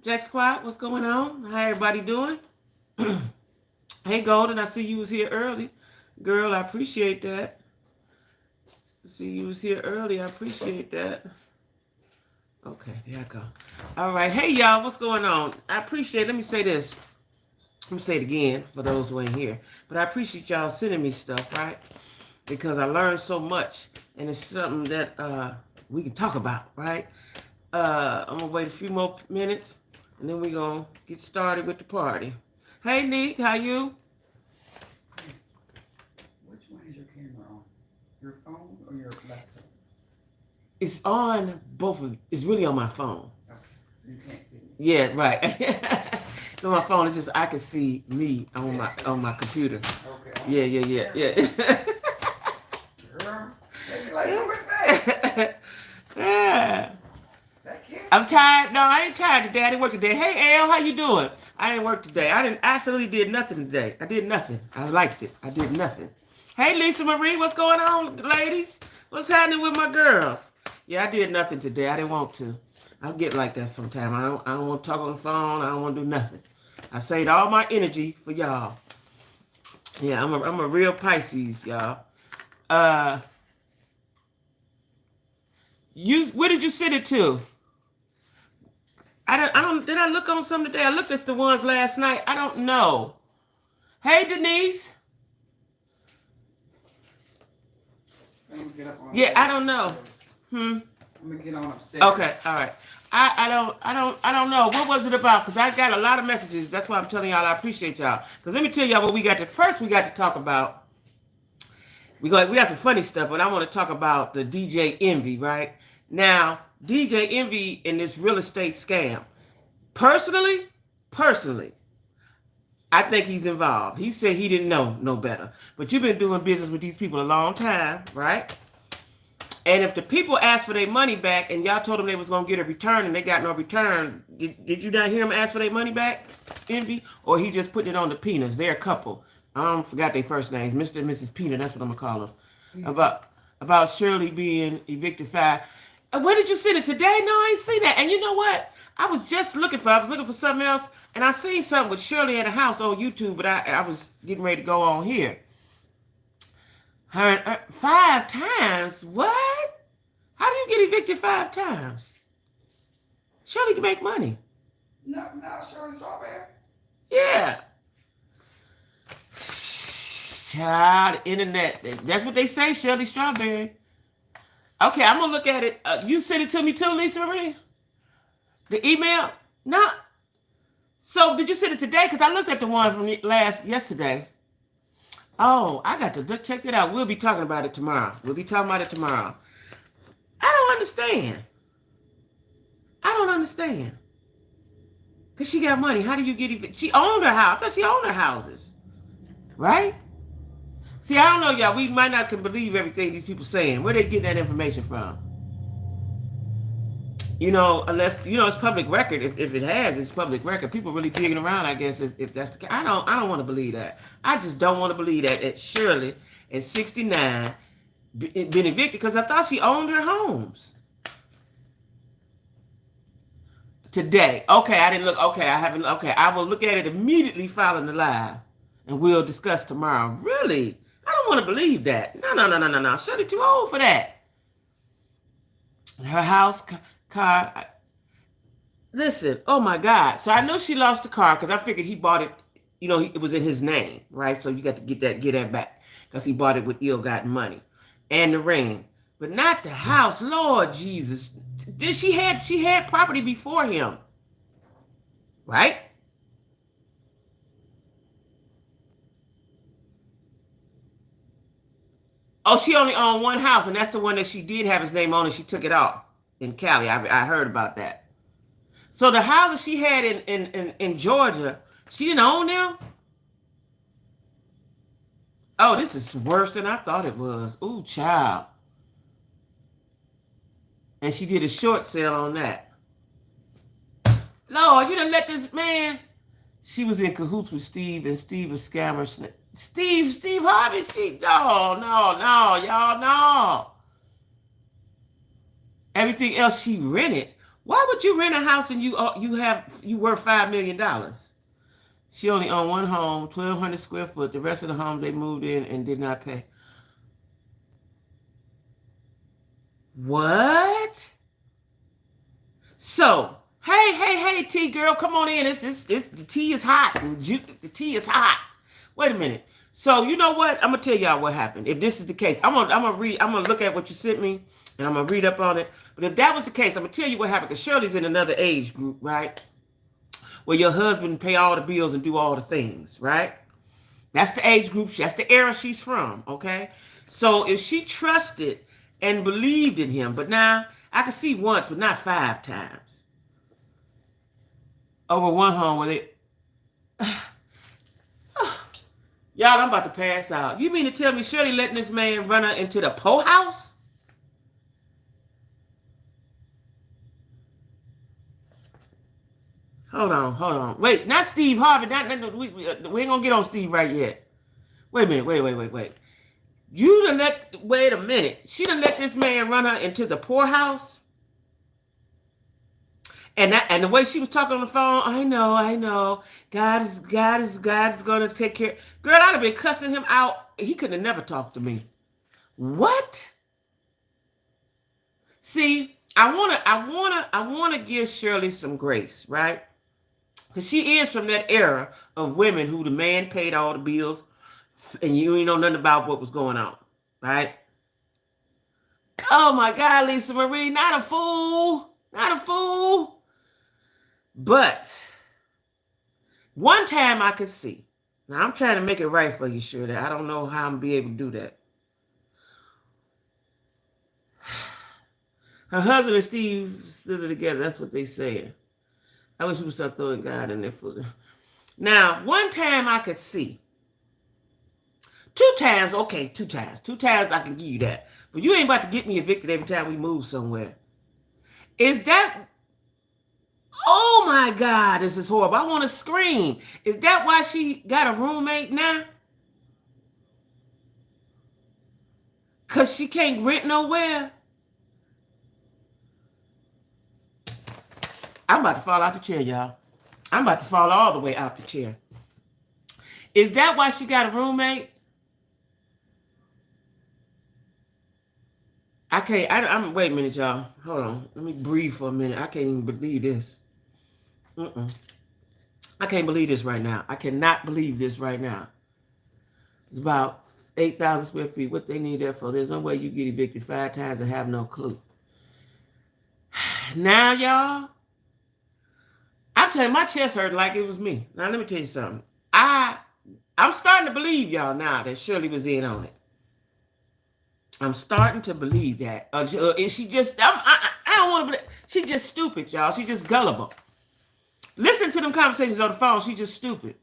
Jack Squad, what's going on? How everybody doing? Hey, Golden, I see you was here early. Girl, I appreciate that. See you was here early. I appreciate that. Okay, there I go. All right. Hey, y'all, what's going on? I appreciate, let me say this. Let me say it again for those who ain't here. But I appreciate y'all sending me stuff, right? Because I learned so much. And it's something that we can talk about, right? I'm going to wait a few more minutes. And then we're going to get started with the party. Hey, Nick, how you? Which one is your camera on? Your phone or your laptop? It's on both of, it's really on my phone. Okay, so you can't see me. Yeah, right. It's on my phone. It's just I can see me on my computer. Okay. Yeah. Girl, they be like, who is that? Yeah. That camera? I'm tired. No, I ain't tired today. I didn't work today. Hey, Al, how you doing? I didn't work today. I didn't absolutely did nothing today. I did nothing. I liked it. I did nothing. Hey, Lisa Marie, what's going on, ladies? What's happening with my girls? Yeah, I did nothing today. I didn't want to. I'll get like that sometime. I don't want to talk on the phone. I don't want to do nothing. I saved all my energy for y'all. Yeah, I'm a real Pisces, y'all. Where did you send it to? I don't. Did I look on some today? I looked at the ones last night. I don't know. Hey, Denise. I'm gonna get up on Yeah, upstairs. I don't know. I'm gonna get on upstairs. Okay, all right. I don't know. What was it about? Because I got a lot of messages. That's why I'm telling y'all I appreciate y'all. Because let me tell y'all what we got to first we got to talk about. We got some funny stuff, but I want to talk about the DJ Envy, right? Now, DJ Envy in this real estate scam. Personally, I think he's involved. He said he didn't know no better. But you've been doing business with these people a long time, right? And if the people asked for their money back and y'all told them they was going to get a return and they got no return, did you not hear him ask for their money back, Envy? Or he just putting it on the Peanuts? They're a couple. I forgot their first names. Mr. and Mrs. Peanut, that's what I'm going to call them. About Shirley being evicted 5. Where did you send it today? No, I ain't seen that. And you know what? I was looking for something else, and I seen something with Shirley at a house on YouTube, but I was getting ready to go on here. Her 5 times? What? How do you get evicted 5 times? Shirley can make money. No, Shirley Strawberry. Yeah. Child, internet. That's what they say, Shirley Strawberry. Okay, I'm going to look at it. You sent it to me too, Lisa Marie? The email? No. So, did you send it today? Because I looked at the one from yesterday. Oh, I got to check it out. We'll be talking about it tomorrow. I don't understand. Because she got money. How do you get it? She owned her house. I thought she owned her houses. Right? See, I don't know, y'all. We might not can believe everything these people saying. Where they getting that information from? Unless, it's public record. If it has, it's public record. People really digging around, I guess, if that's the case. I don't want to believe that. I just don't want to believe that Shirley at 69 been evicted because I thought she owned her homes. Today. Okay, I didn't look. Okay, I haven't. Okay, I will look at it immediately following the live. And we'll discuss tomorrow. Really? I don't want to believe that. No. Shirley too old for that. Her house, car. Listen, oh my God. So I know she lost the car because I figured he bought it, it was in his name, right? So you got to get that back because he bought it with ill-gotten money. And the ring. But not the house. Lord Jesus. She had property before him. Right? Oh, she only owned one house, and that's the one that she did have his name on, and she took it off in Cali. I heard about that. So the houses she had in Georgia, she didn't own them? Oh, this is worse than I thought it was. Ooh, child. And she did a short sale on that. Lord, you done let this man. She was in cahoots with Steve, and Steve was scammer. Steve Harvey. No, y'all, no. Everything else she rented Why would you rent a house and you worth $5 million? She only owned one home, 1,200 square foot. The rest of the homes they moved in and did not pay. What? So, hey, T girl, come on in. The tea is hot. The tea is hot. Wait a minute. So you know what? I'm gonna tell y'all what happened. If this is the case, I'm gonna look at what you sent me, and I'm gonna read up on it. But if that was the case, I'm gonna tell you what happened. Because Shirley's in another age group, right? Where your husband pay all the bills and do all the things, right? That's the age group. That's the era she's from. Okay. So if she trusted and believed in him, but now I can see once, but not 5 times. Over one home where they y'all, I'm about to pass out. You mean to tell me Shirley letting this man run her into the poorhouse? Hold on. Wait, not Steve Harvey. We ain't gonna get on Steve right yet. Wait a minute. Wait. Wait a minute. She done let this man run her into the poorhouse? And the way she was talking on the phone, I know. God is gonna take care. Girl, I'd have been cussing him out. He could have never talked to me. What? See, I wanna give Shirley some grace, right? Because she is from that era of women who the man paid all the bills and you ain't know nothing about what was going on, right? Oh my God, Lisa Marie, not a fool. But one time I could see. Now I'm trying to make it right for you, Shirley. I don't know how I'm gonna be able to do that. Her husband and Steve still together. That's what they said. I wish we would start throwing God in there for them. Now, one time I could see. 2 times, okay, 2 times. 2 times I can give you that. But you ain't about to get me evicted every time we move somewhere. Is that... Oh my God, this is horrible. I want to scream. Is that why she got a roommate now? Because she can't rent nowhere? I'm about to fall out the chair, y'all. I'm about to fall all the way out the chair. Is that why she got a roommate? I can't, wait a minute, y'all. Hold on. Let me breathe for a minute. I can't even believe this. I can't believe this right now. I cannot believe this right now. It's about 8,000 square feet. What they need that for? There's no way you get evicted 5 times and have no clue. Now, y'all, I'm telling you, my chest hurt like it was me. Now, let me tell you something. I'm starting to believe y'all now that Shirley was in on it. I'm starting to believe that. Is she just, I don't want to believe. She just stupid, y'all. She just gullible. Listen to them conversations on the phone. She just stupid.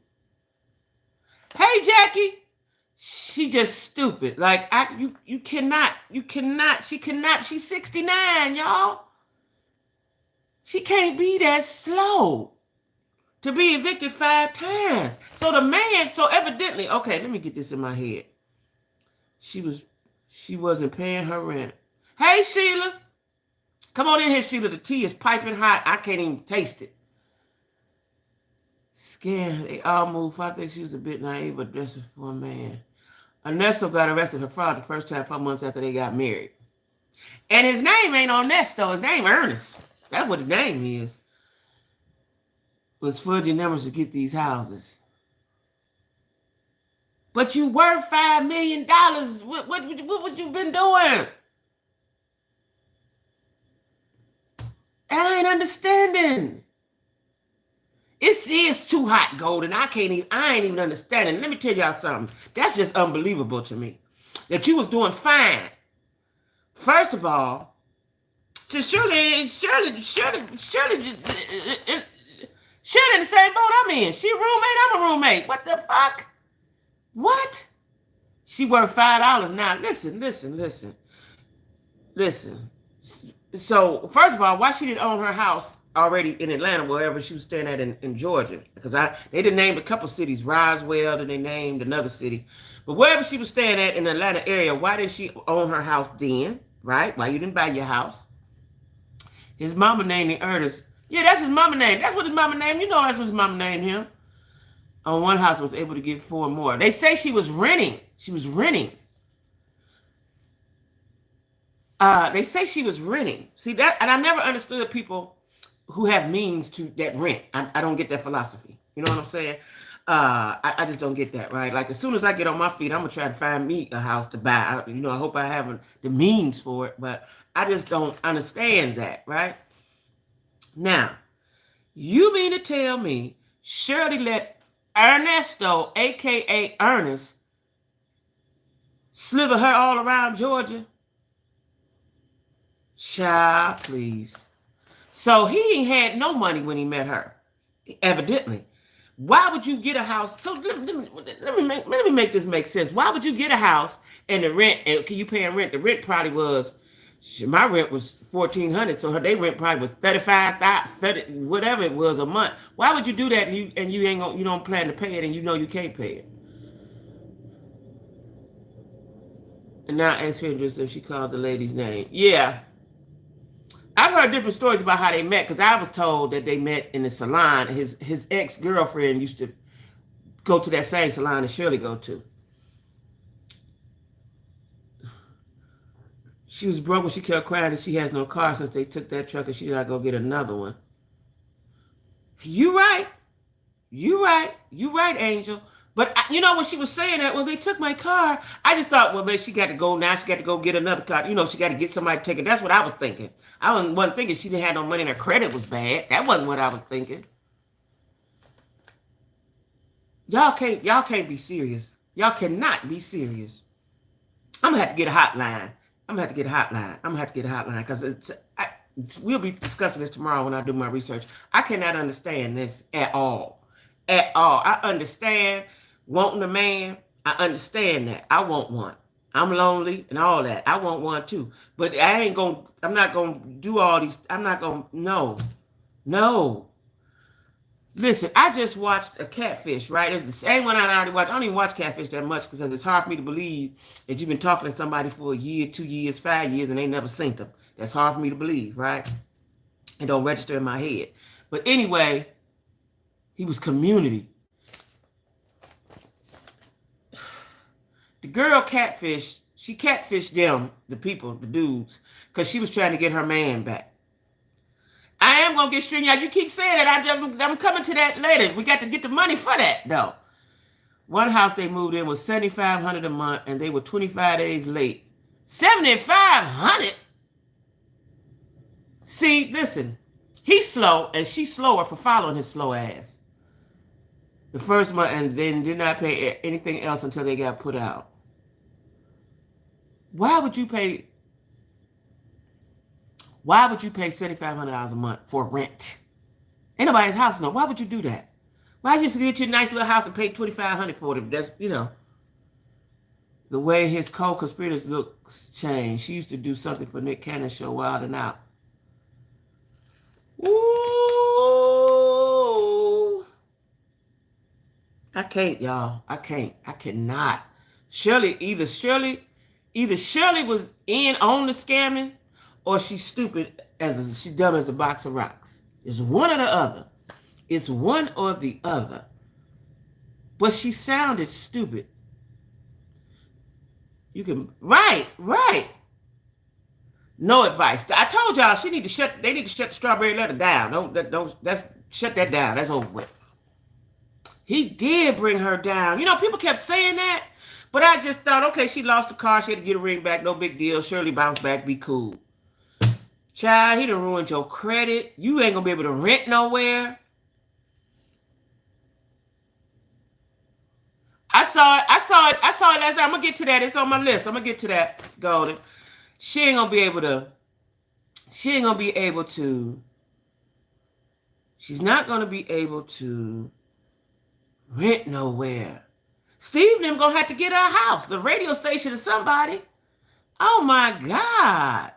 Hey, Jackie. She just stupid. Like, you cannot, she's 69, y'all. She can't be that slow to be evicted 5 times. So the man, evidently, okay, let me get this in my head. She wasn't paying her rent. Hey, Sheila. Come on in here, Sheila. The tea is piping hot. I can't even taste it. Scared. They all moved. I think she was a bit naive, but desperate for a man. Ernesto got arrested for fraud the first time 4 months after they got married. And his name ain't Ernesto. His name Ernest. That's what his name is. Was fudging numbers to get these houses. But you worth $5 million. What you been doing? I ain't understanding. It's too hot, Golden. I ain't even understanding. Let me tell y'all something. That's just unbelievable to me. That you was doing fine. First of all, to Shirley in the same boat I'm in. She a roommate, I'm a roommate. What the fuck? What? She worth $5 now. Listen. So, first of all, why she didn't own her house already in Atlanta, wherever she was staying at in Georgia? Because they done named a couple cities, Roswell, then they named another city. But wherever she was staying at in the Atlanta area, why didn't she own her house then? Right? Why you didn't buy your house? His mama named him Ernest. Yeah, that's his mama name. That's what his mama named. You know that's what his mama named him. On one house was able to get 4 more. They say she was renting. She was renting. They say she was renting. See that, and I never understood people who have means to that rent. I don't get that philosophy. You know what I'm saying? I just don't get that, right? Like as soon as I get on my feet, I'm gonna try to find me a house to buy. I hope I have the means for it, but I just don't understand that, right? Now, you mean to tell me Shirley let Ernesto, aka Ernest, sliver her all around Georgia? Child, please. So he ain't had no money when he met her, evidently. Why would you get a house? So let me make this make sense. Why would you get a house and the rent? And can you pay rent? The rent probably was, my rent was $1,400, so they rent probably was 35, whatever it was a month. Why would you do that? And you don't plan to pay it, and you know you can't pay it. And now ask her just if she called the lady's name. Yeah. I've heard different stories about how they met because I was told that they met in the salon. His ex-girlfriend used to go to that same salon that Shirley go to. She was broke when she kept crying that she has no car since they took that truck and she gotta go get another one. You right. You right, Angel. But when she was saying that, well, they took my car. I just thought, well, man, she got to go now. She got to go get another car. She got to get somebody to take it. That's what I was thinking. I wasn't thinking she didn't have no money and her credit was bad. That wasn't what I was thinking. Y'all can't be serious. Y'all cannot be serious. I'm gonna have to get a hotline. Because we'll be discussing this tomorrow when I do my research. I cannot understand this at all. At all. I understand wanting a man. I understand that. I want one. I'm lonely and all that. I want one too. But I'm not gonna do all these. No. Listen, I just watched a Catfish, right? It's the same one I already watched. I don't even watch Catfish that much because it's hard for me to believe that you've been talking to somebody for a year, 2 years, 5 years, and they never seen them. That's hard for me to believe, right? It don't register in my head. But anyway, he was community. The girl she catfished them, the people, the dudes, because she was trying to get her man back. I am going to get stringy out. You keep saying that. I'm coming to that later. We got to get the money for that, though. One house they moved in was $7,500 a month, and they were 25 days late. $7,500? See, listen. He's slow, and she's slower for following his slow ass. The first month, and then did not pay anything else until they got put out. Why would you pay $7,500 a month for rent? Ain't nobody's house, no. Why would you do that? Why just get you a nice little house and pay $2,500 for it? That's, the way his co-conspirators looks changed. She used to do something for Nick Cannon's show, Wild and Out. Ooh. I can't, y'all. I cannot. Either Shirley was in on the scamming, or she's stupid she's dumb as a box of rocks. It's one or the other. But she sounded stupid. You can right. No advice. I told y'all they need to shut the strawberry letter down. Shut that down. That's over with. He did bring her down. People kept saying that, but I just thought, okay, she lost the car. She had to get a ring back. No big deal. Shirley bounce back. Be cool. Child, he done ruined your credit. You ain't gonna be able to rent nowhere. I saw it last time. I'm gonna get to that. It's on my list. I'm gonna get to that, Golden. She ain't gonna be able to. She's not gonna be able to rent nowhere. Steve and them gonna have to get her house, the radio station, or somebody. Oh my God.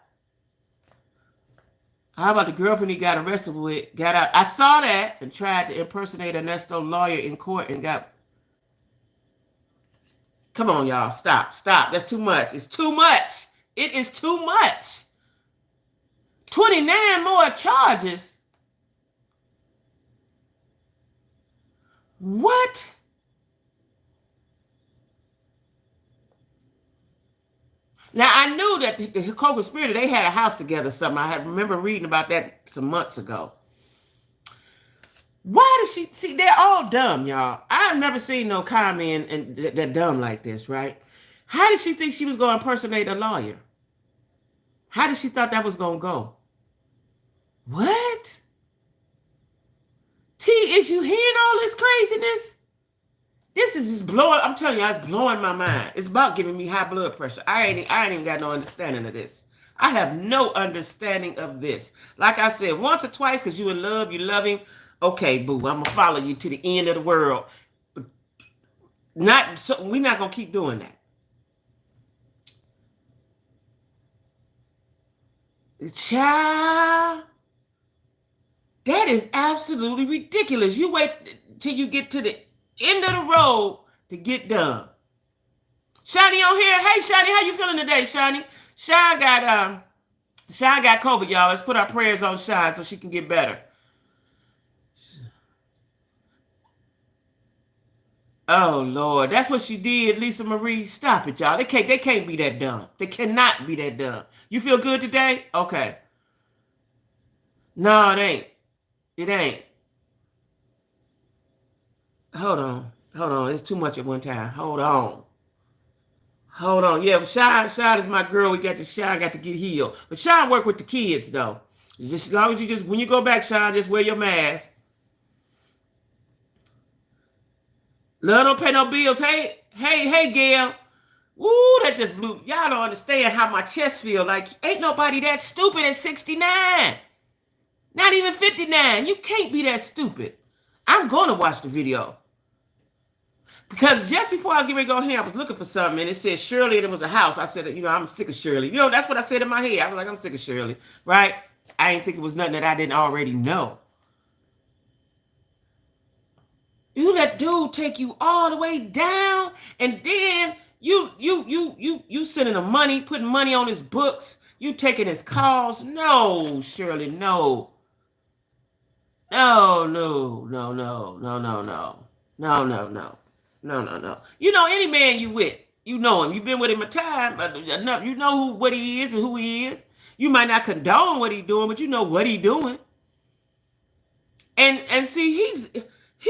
How about the girlfriend he got arrested with, got out? I saw that and tried to impersonate Ernesto's lawyer in court and got... Come on, y'all. Stop. That's too much. It's too much. It is too much. 29 more charges. What? Now, I knew that the co-conspirator, they had a house together something. I remember reading about that some months ago. Why does she, see, they're all dumb, y'all. I've never seen no comment and they're dumb like this, right? How did she think she was going to impersonate a lawyer? How did she thought that was going to go? What? T, is you hearing all this craziness? This is just blowing, I'm telling you, it's blowing my mind. It's about giving me high blood pressure. I ain't even got no understanding of this. I have no understanding of this. Like I said, once or twice, because you in love, you love him. Okay, boo, I'm going to follow you to the end of the world. But not, so, we're not going to keep doing that. Child, that is absolutely ridiculous. You wait till you get to the end of the road to get done. Shani on here. Hey, Shani, how you feeling today, Shani? Shine got COVID, y'all. Let's put our prayers on Shine so she can get better. Oh Lord, that's what she did, Lisa Marie. Stop it, y'all. They can't be that dumb. They cannot be that dumb. You feel good today? Okay. No, it ain't. It ain't. Hold on. It's too much at one time. Hold on. Yeah, Shine is my girl. We got to Shine got to get healed. But Shine work with the kids though. Just as long as you just when you go back, Shine, just wear your mask. Love don't pay no bills. Hey, Gail. Woo, that just blew. Y'all don't understand how my chest feel. Like, ain't nobody that stupid at 69. Not even 59. You can't be that stupid. I'm going to watch the video. Because just before I was getting ready to go here, I was looking for something, and it said Shirley, and it was a house. I said, I'm sick of Shirley. That's what I said in my head. I was like, I'm sick of Shirley, right? I didn't think it was nothing that I didn't already know. You let dude take you all the way down, and then you sending him money, putting money on his books, you taking his calls. No, Shirley, no. No. Any man you with, you know him. You've been with him a time, but enough. You know what he is and who he is. You might not condone what he's doing, but you know what he's doing. And see, he's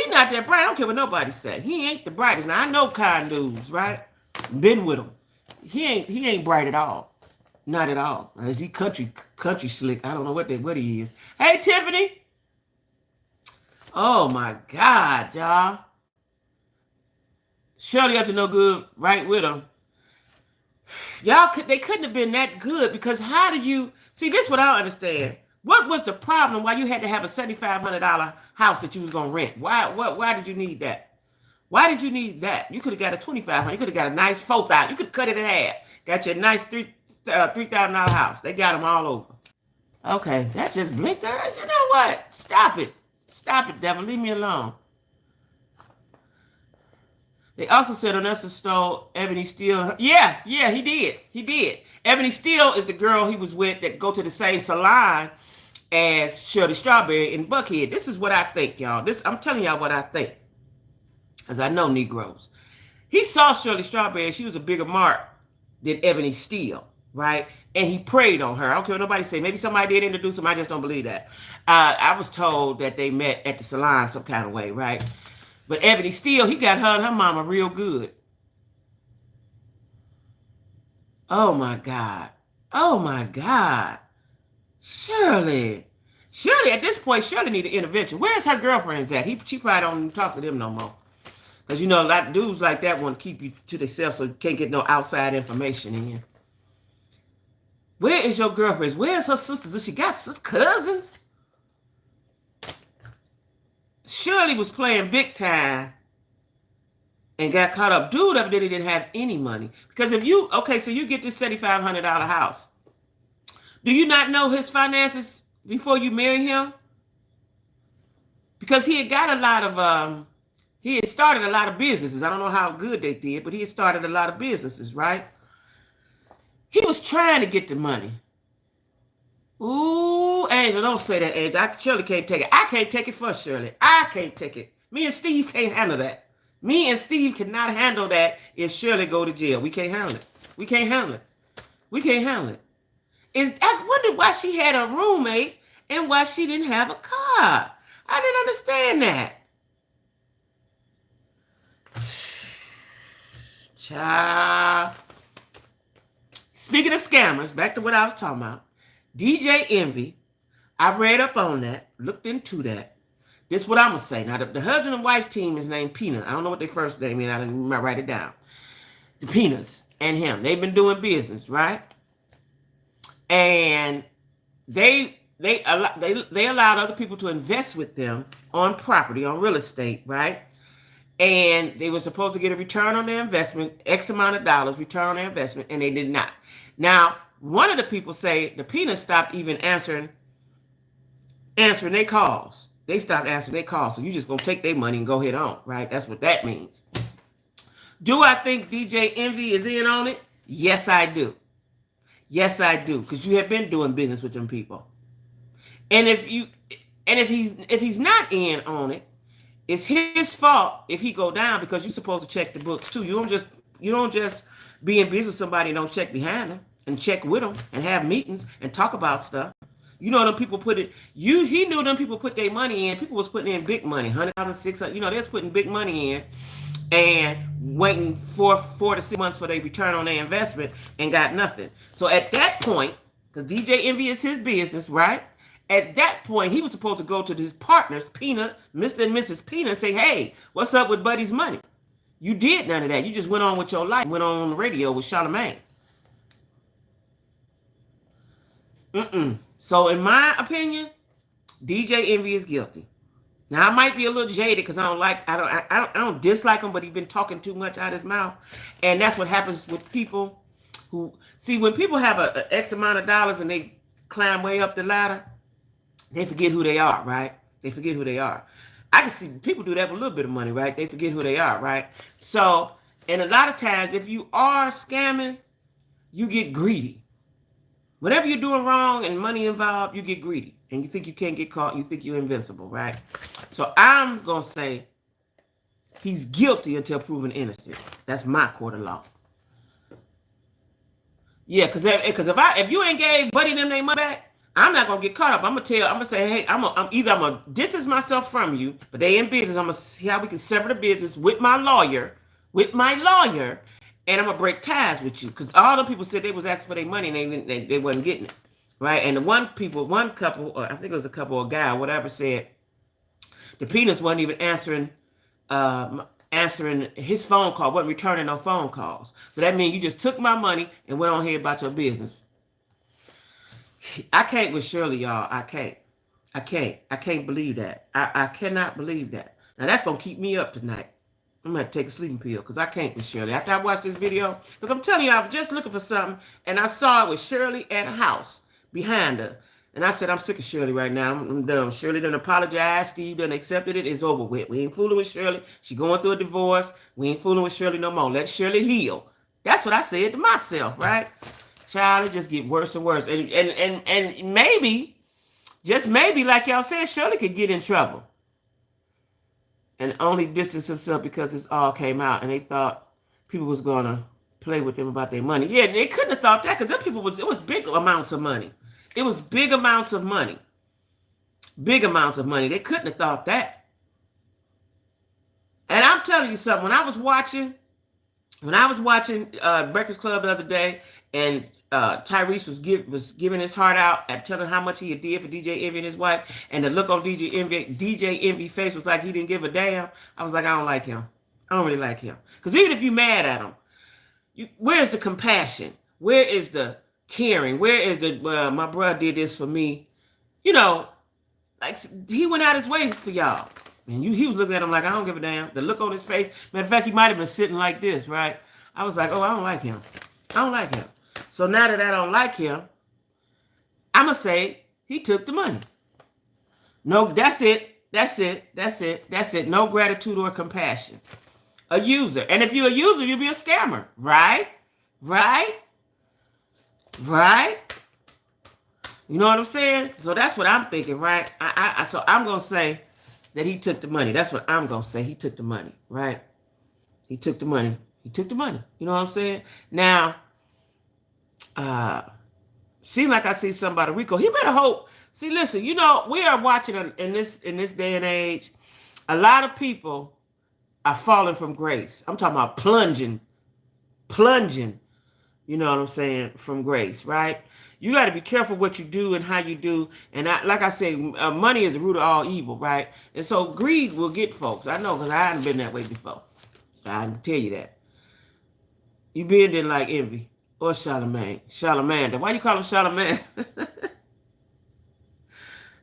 not that bright. I don't care what nobody say. He ain't the brightest. Now I know kind dudes, right? Been with him. He ain't bright at all. Not at all. Is he country slick? I don't know what he is. Hey, Tiffany. Oh my God, y'all. Shirley up to no good right with him. They couldn't have been that good because how do you see this? What I don't understand. What was the problem? Why you had to have a $7,500 house that you was gonna rent? Why did you need that? Why did you need that? You could have got a $2,500. You could have got a nice $4,000. You could cut it in half. Got you a nice $3,000 house. They got them all over. Okay, that just blinked out. You know what? Stop it, devil. Leave me alone. They also said Onessa stole Ebony Steele. Yeah, he did. Ebony Steele is the girl he was with that go to the same salon as Shirley Strawberry in Buckhead. This is what I think, y'all. I'm telling y'all what I think. Because I know Negroes. He saw Shirley Strawberry. She was a bigger mark than Ebony Steele, right? And he preyed on her. I don't care what nobody say. Maybe somebody did introduce him. I just don't believe that. I was told that they met at the salon some kind of way, right? But Ebony Steele, he got her and her mama real good. Oh my God. Shirley, at this point, Shirley need an intervention. Where's her girlfriends at? She probably don't even talk to them no more. Because, a lot of dudes like that want to keep you to themselves so you can't get no outside information in you. Where is your girlfriend? Where's her sisters? Does she got cousins? Shirley was playing big time and got caught up. Dude up there didn't have any money. Because so you get this $7,500 house. Do you not know his finances before you marry him? Because he had got a lot of, he had started a lot of businesses. I don't know how good they did, but he had started a lot of businesses, right? He was trying to get the money. Ooh, Angel, don't say that, Angel. Shirley can't take it. I can't take it for Shirley. I can't take it. Me and Steve can't handle that. Me and Steve cannot handle that if Shirley go to jail. We can't handle it. We can't handle it. We can't handle it. I wonder why she had a roommate and why she didn't have a car. I didn't understand that. Child. Speaking of scammers, back to what I was talking about. DJ Envy, I read up on that, looked into that. This is what I'm going to say. Now, the husband and wife team is named Peanut. I don't know what their first name is. I didn't write it down. The Peanuts and him. They've been doing business, right? And they allowed other people to invest with them on property, on real estate, right? And they were supposed to get a return on their investment, X amount of dollars, return on their investment, and they did not. Now, one of the people say the Peanuts stopped even answering their calls. They stopped answering their calls. So you just gonna take their money and go head on, right? That's what that means. Do I think DJ Envy is in on it? Yes, I do. Yes, I do. Because you have been doing business with them people. And if he's not in on it, it's his fault if he go down, because you're supposed to check the books too. You don't just be in business with somebody and don't check behind them and check with them and have meetings and talk about stuff. You know, them people he knew them people put their money in. People was putting in big money, 100,000, 600. You know, they was putting big money in and waiting for 4 to 6 months for their return on their investment and got nothing. So at that point, because DJ Envy is his business, right? At that point, he was supposed to go to his partners, Peanut, Mr. and Mrs. Peanut, and say, hey, what's up with Buddy's money? You did none of that. You just went on with your life, went on the radio with Charlamagne. So in my opinion, DJ Envy is guilty. Now I might be a little jaded because I don't dislike him, but he's been talking too much out of his mouth. And that's what happens with people who see, when people have a X amount of dollars and they climb way up the ladder, they forget who they are, right? They forget who they are. I can see people do that with a little bit of money, right? They forget who they are, right? So, and a lot of times, if you are scamming, you get greedy. Whatever you're doing wrong and money involved, you get greedy. And you think you can't get caught. You think you're invincible, right? So I'm going to say he's guilty until proven innocent. That's my court of law. Yeah, because if you ain't gave Buddy them their money back, I'm not gonna get caught up. I'm gonna say, hey, I'm gonna distance myself from you, but they in business. I'm gonna see how we can sever the business with my lawyer, and I'm gonna break ties with you, because all the people said they was asking for their money and they wasn't getting it, right? And the one couple, or I think it was a couple or a guy, or whatever, said the Peanuts wasn't even answering his phone call, wasn't returning no phone calls. So that means you just took my money and went on here about your business. I can't with Shirley, y'all. I can't believe that. I cannot believe that. Now that's gonna keep me up tonight. I'm gonna take a sleeping pill because I can't with Shirley. After I watched this video, because I'm telling you, I was just looking for something and I saw it with Shirley and a house behind her. And I said, I'm sick of Shirley right now. I'm done. Shirley done apologized. Steve done accepted it. It's over with. We ain't fooling with Shirley. She going through a divorce. We ain't fooling with Shirley no more. Let Shirley heal. That's what I said to myself, right? Child, it just get worse and worse. And maybe, just maybe, like y'all said, Shirley could get in trouble. And only distance himself because this all came out. And they thought people was going to play with them about their money. Yeah, they couldn't have thought that because them people it was big amounts of money. It was big amounts of money. Big amounts of money. They couldn't have thought that. And I'm telling you something. When I was watching Breakfast Club the other day, and Tyrese was giving his heart out at telling how much he did for DJ Envy and his wife, and the look on DJ Envy's face was like he didn't give a damn. I was like, I don't like him. I don't really like him. Because even if you're mad at him, where's the compassion? Where is the caring? Where is the, my brother did this for me? You know, like he went out his way for y'all. And he was looking at him like, I don't give a damn. The look on his face. Matter of fact, he might have been sitting like this, right? I was like, oh, I don't like him. I don't like him. So now that I don't like him, I'm going to say he took the money. No, that's it. No gratitude or compassion. A user. And if you're a user, you'll be a scammer. Right? You know what I'm saying? So that's what I'm thinking, right? So I'm gonna say that he took the money. That's what I'm gonna say. He took the money, right? He took the money. He took the money. You know what I'm saying? Now, seem like I see somebody Rico. He better hope. See, listen. You know, we are watching in this day and age. A lot of people are falling from grace. I'm talking about plunging. You know what I'm saying? From grace, right? You got to be careful what you do and how you do. And like I say, money is the root of all evil, right? And so greed will get folks. I know because I haven't been that way before. I can tell you that. You been there like envy or Charlemagne. Charlemagne. Why you call him Charlemagne?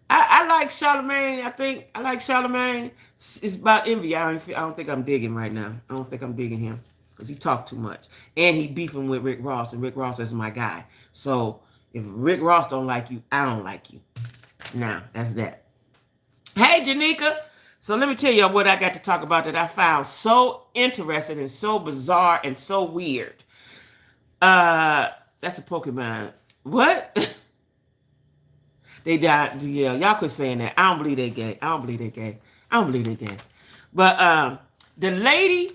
I like Charlemagne. I like Charlemagne. It's about envy. I don't think I'm digging right now. I don't think I'm digging him because he talked too much, and he beefing with Rick Ross, and Rick Ross is my guy. So if Rick Ross don't like you, I don't like you. Now that's that. Hey, Janika. So let me tell you what I got to talk about that I found so interesting and so bizarre and so weird. That's a Pokemon. What? They died. Yeah, y'all quit saying that. I don't believe they gay. I don't believe they gay. I don't believe they gay. But the lady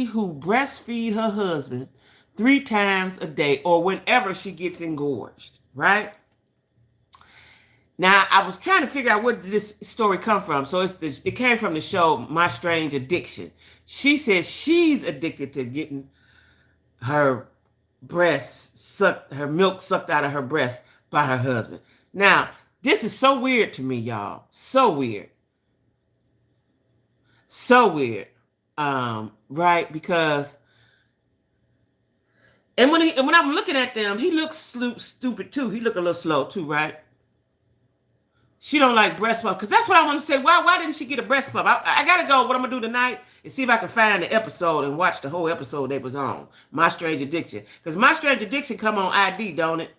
who breastfeed her husband 3 times a day or whenever she gets engorged, right? Now, I was trying to figure out where did this story come from. So it came from the show My Strange Addiction. She says she's addicted to getting her milk sucked out of her breast by her husband. Now, this is so weird to me, y'all. So weird. So weird. Right? Because and when I'm looking at them, he looks stupid too. He look a little slow too, right? She don't like breast pump. Because that's what I want to say. Why didn't she get a breast pump? I got to go. What I'm going to do tonight is see if I can find the episode and watch the whole episode they was on. My Strange Addiction. Because My Strange Addiction come on ID, don't it?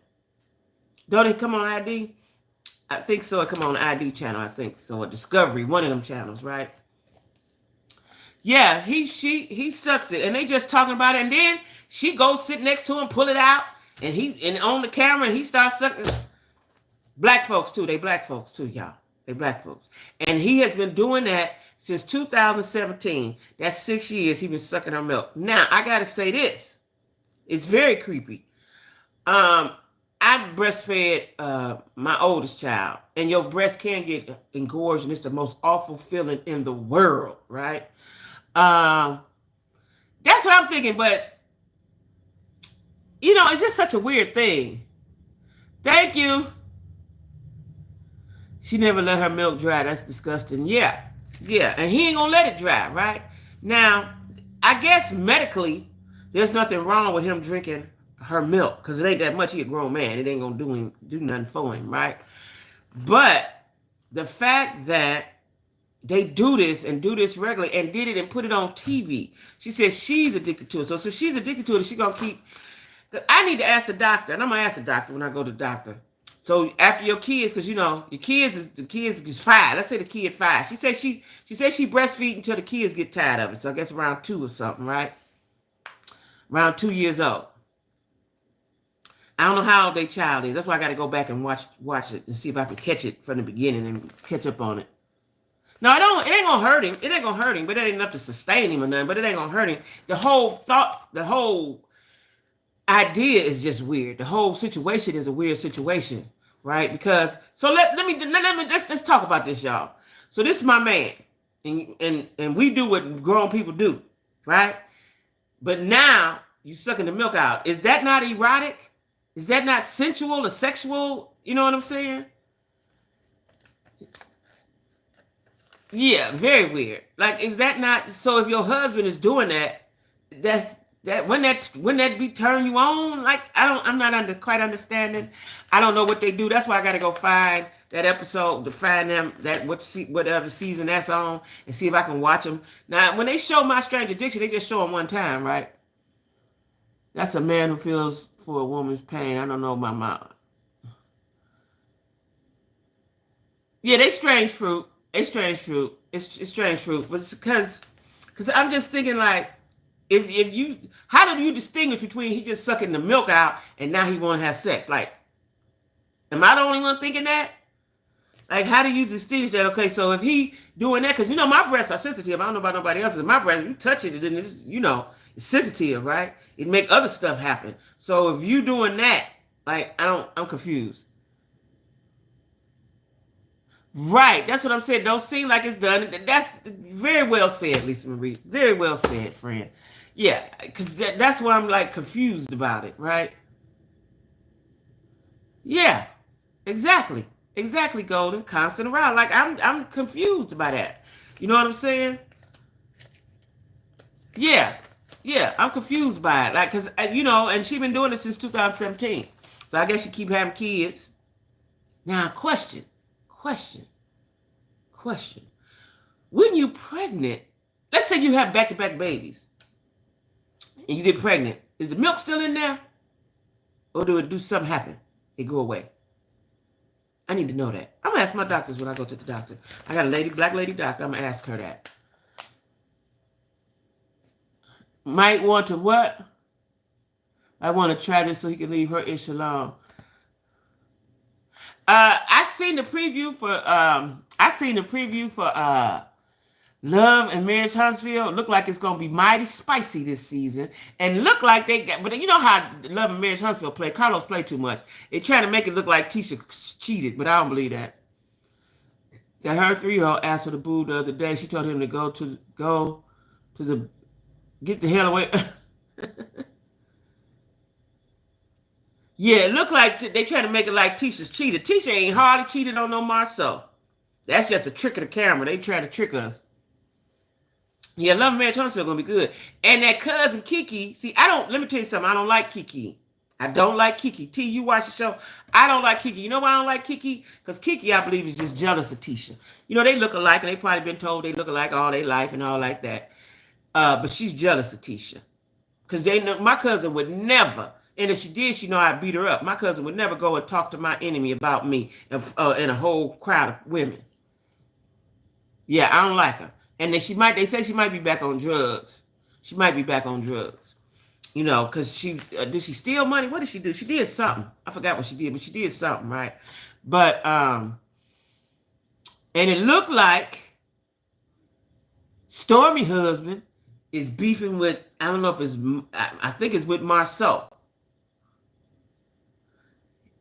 Don't it come on ID? I think so. It come on ID channel, I think so. Or Discovery, one of them channels, right? Yeah, he sucks it. And they just talking about it. And then she goes sit next to him, pull it out. And on the camera, and he starts sucking. Black folks too. They black folks too, y'all. They black folks. And he has been doing that since 2017. That's 6 years he been sucking her milk. Now, I got to say this. It's very creepy. I breastfed my oldest child. And your breast can get engorged. And it's the most awful feeling in the world, right? That's what I'm thinking. But, you know, it's just such a weird thing. Thank you. She never let her milk dry. That's disgusting. Yeah. And he ain't gonna let it dry, right? Now, I guess medically, there's nothing wrong with him drinking her milk because it ain't that much. He a grown man. It ain't gonna do nothing for him, right? But the fact that they do this regularly and did it and put it on TV. She says she's addicted to it. So if she's addicted to it, she's gonna keep. I need to ask the doctor, and I'm gonna ask the doctor when I go to the doctor. So after your kids, because you know the kids is 5. Let's say the kid 5. She said she breastfeed until the kids get tired of it. So I guess around 2 or something, right? Around 2 years old. I don't know how old their child is. That's why I got to go back and watch it and see if I can catch it from the beginning and catch up on it. No, it ain't gonna hurt him. It ain't gonna hurt him, but it ain't enough to sustain him or nothing. But it ain't gonna hurt him. The whole idea is just weird. The whole situation is a weird situation, right? Because let's talk about this, y'all. So this is my man, and we do what grown people do, right? But now you sucking the milk out. Is that not erotic? Is that not sensual or sexual? You know what I'm saying? Yeah, very weird. Like, is that not so? If your husband is doing that, wouldn't that be turn you on? Like, I'm not quite understanding. I don't know what they do. That's why I got to go find that episode to find them whatever season that's on and see if I can watch them. Now, when they show My Strange Addiction, they just show them one time, right? That's a man who feels for a woman's pain. I don't know my mom. Yeah, they strange fruit. It's strange fruit. It's strange fruit. But it's because I'm just thinking like, how do you distinguish between he just sucking the milk out and now he want to have sex? Like, Am I the only one thinking that? Like, how do you distinguish that? Okay, so if he doing that, because you know my breasts are sensitive. I don't know about nobody else's. My breasts, you touch it, then it's, you know, it's sensitive, right? It make other stuff happen. So if you doing that, like, I'm confused. Right, that's what I'm saying. Don't seem like it's done. That's very well said, Lisa Marie. Very well said, friend. Yeah, because that's why I'm like confused about it, right? Yeah, exactly. Exactly, Golden. Constant around. Like I'm confused by that. You know what I'm saying? Yeah. Yeah, I'm confused by it. Like, cause you know, and she been doing it since 2017. So I guess she keep having kids. Now, question, question. When you pregnant, let's say you have back-to-back babies, and you get pregnant, is the milk still in there, or do something happen? It go away. I need to know that. I'm gonna ask my doctors when I go to the doctor. I got a black lady doctor. I'm gonna ask her that. Might want to what? I want to try this so he can leave her ish alone. I seen the preview for Love and Marriage Huntsville. Look like it's gonna be mighty spicy this season, and look like they got. But you know how Love and Marriage Huntsville play. Carlos played too much. They trying to make it look like Tisha cheated, but I don't believe that. That her 3-year-old asked for the boo the other day. She told him to go to the get the hell away. Yeah, it look like they trying to make it like Tisha's cheated. Tisha ain't hardly cheated on no Marceau. That's just a trick of the camera. They trying to trick us. Yeah, Love and Marriage Huntsville gonna be good. And that cousin Kiki, see, let me tell you something. I don't like Kiki. I don't like Kiki. T, you watch the show. I don't like Kiki. You know why I don't like Kiki? Because Kiki, I believe, is just jealous of Tisha. You know, they look alike, and they probably been told they look alike all their life and all like that. But she's jealous of Tisha. Because my cousin would never, and if she did, she know I'd beat her up. My cousin would never go and talk to my enemy about me in a whole crowd of women. Yeah, I don't like her. And then they say she might be back on drugs. She might be back on drugs. You know, because did she steal money? What did she do? She did something. I forgot what she did, but she did something, right? But, and it looked like Stormy husband is beefing with, I don't know if it's, I think it's with Marceau.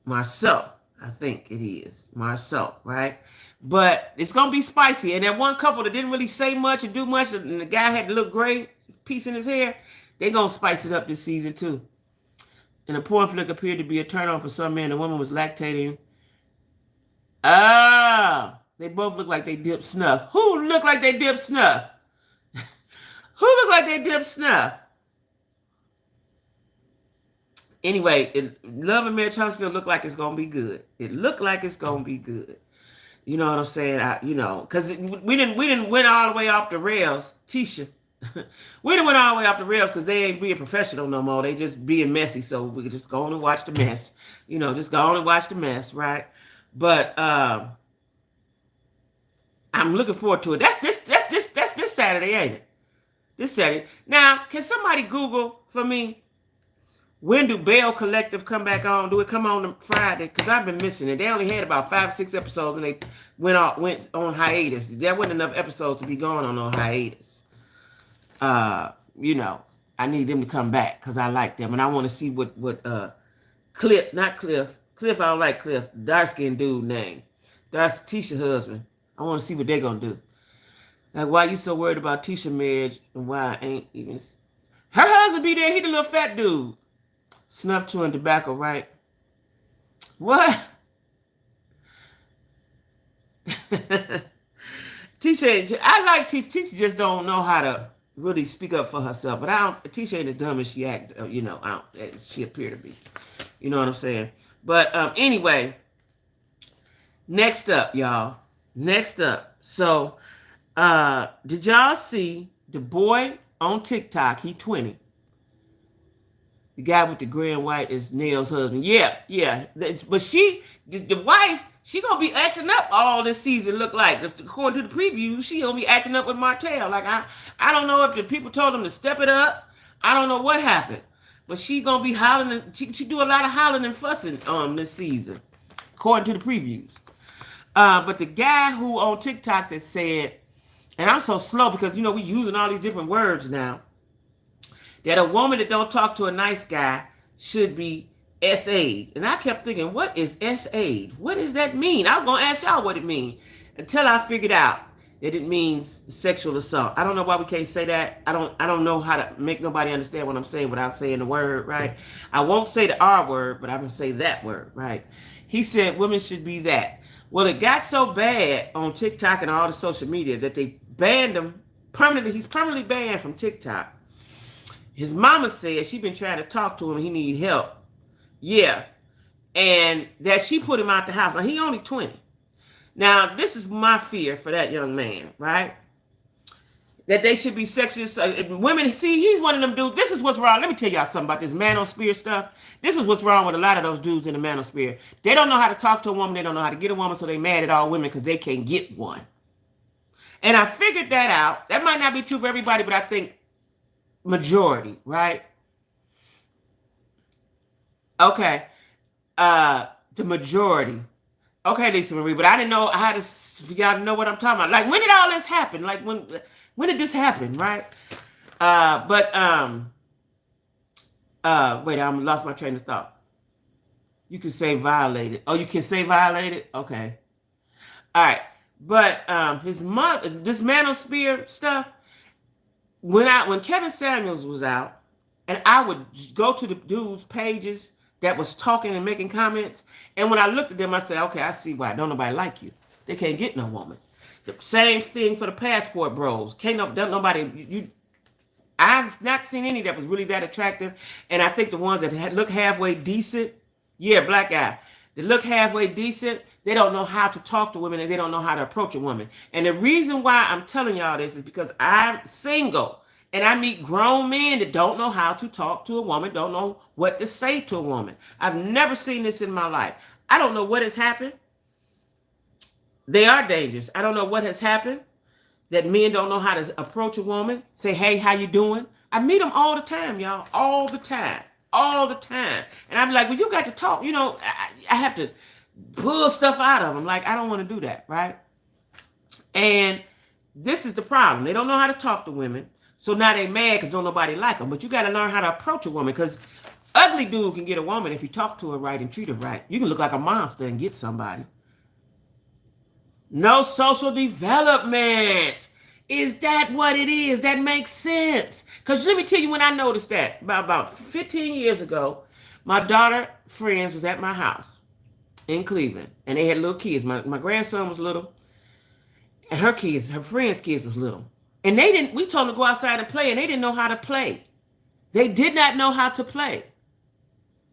Marceau, I think it is. Marceau, right? But it's going to be spicy. And that one couple that didn't really say much or do much, and the guy had to look great, piece in his hair, they're going to spice it up this season too. And the porn flick appeared to be a turn on for some men. The woman was lactating. They both look like they dipped snuff. Who look like they dipped snuff? Who look like they dipped snuff? Anyway, Love and Marriage Huntsville look like it's going to be good. It looked like it's going to be good. You know what I'm saying? Because we didn't went all the way off the rails, Tisha. We didn't went all the way off the rails because they ain't being professional no more. They just being messy. So we could just go on and watch the mess. You know, just go on and watch the mess, right? But I'm looking forward to it. That's this Saturday, ain't it? This Saturday. Now, can somebody Google for me? When do Bell Collective come back on? Do it come on Friday? Because I've been missing it. They only had about 5 or 6 episodes, and they went on hiatus. There wasn't enough episodes to be going on hiatus. You know, I need them to come back because I like them, and I want to see what Cliff, not Cliff. Cliff, I don't like Cliff. Dark skinned dude name. That's Tisha's husband. I want to see what they're gonna do. Like, why you so worried about Tisha marriage, and why ain't even her husband be there? He the little fat dude. Snuff chewing tobacco, right? What? Tisha, I like Tisha. Tisha just don't know how to really speak up for herself. But Tisha ain't as dumb as she act. You know, she appear to be. You know what I'm saying? But anyway, next up, y'all. Next up. So, did y'all see the boy on TikTok? He 20. The guy with the gray and white is Nail's husband. Yeah. But the wife, she gonna be acting up all this season. Look like, according to the preview, she gonna be acting up with Martell. Like I don't know if the people told him to step it up. I don't know what happened, but she gonna be hollering. She do a lot of hollering and fussing this season, according to the previews. But the guy who on TikTok that said, and I'm so slow because we using all these different words now, that a woman that don't talk to a nice guy should be SA'd. And I kept thinking, what is SA'd? What does that mean? I was gonna ask y'all what it means until I figured out that it means sexual assault. I don't know why we can't say that. I don't know how to make nobody understand what I'm saying without saying the word, right? I won't say the R word, but I'm gonna say that word, right? He said women should be that. Well, it got so bad on TikTok and all the social media that they banned him permanently. He's permanently banned from TikTok. His mama said she been trying to talk to him. He need help. Yeah. And that she put him out the house. Now, he only 20. Now, this is my fear for that young man, right? That they should be sexually... Women, see, he's one of them dudes. This is what's wrong. Let me tell y'all something about this manosphere stuff. This is what's wrong with a lot of those dudes in the manosphere. They don't know how to talk to a woman. They don't know how to get a woman, so they mad at all women because they can't get one. And I figured that out. That might not be true for everybody, but I think majority, right? Okay. The majority. Okay, Lisa Marie, but I didn't know how to for y'all to know what I'm talking about. Like, when did all this happen? Like, when did this happen, right? Wait, I lost my train of thought. You can say violated. Oh, you can say violated? Okay. All right. But his mother, this manosphere stuff, when Kevin Samuels was out, and I would go to the dude's pages that was talking and making comments, and when I looked at them, I said, okay, I see why. Don't nobody like you. They can't get no woman. The same thing for the passport bros. Don't nobody. I've not seen any that was really that attractive, and I think the ones that look halfway decent, yeah, black guy, that look halfway decent, they don't know how to talk to women and they don't know how to approach a woman. And the reason why I'm telling y'all this is because I'm single. And I meet grown men that don't know how to talk to a woman, don't know what to say to a woman. I've never seen this in my life. I don't know what has happened. They are dangerous. I don't know what has happened that men don't know how to approach a woman, say, hey, how you doing? I meet them all the time, y'all, all the time. And I'm like, well, you got to talk. I have to pull stuff out of them. Like, I don't want to do that, right? And this is the problem. They don't know how to talk to women. So now they mad because don't nobody like them. But you got to learn how to approach a woman, because ugly dude can get a woman if you talk to her right and treat her right. You can look like a monster and get somebody. No social development. Is that what it is? That makes sense. Because let me tell you when I noticed that. About 15 years ago, my daughter friends was at my house in Cleveland. And they had little kids. My grandson was little. And her friends' kids was little. And we told them to go outside and play, and they didn't know how to play. They did not know how to play.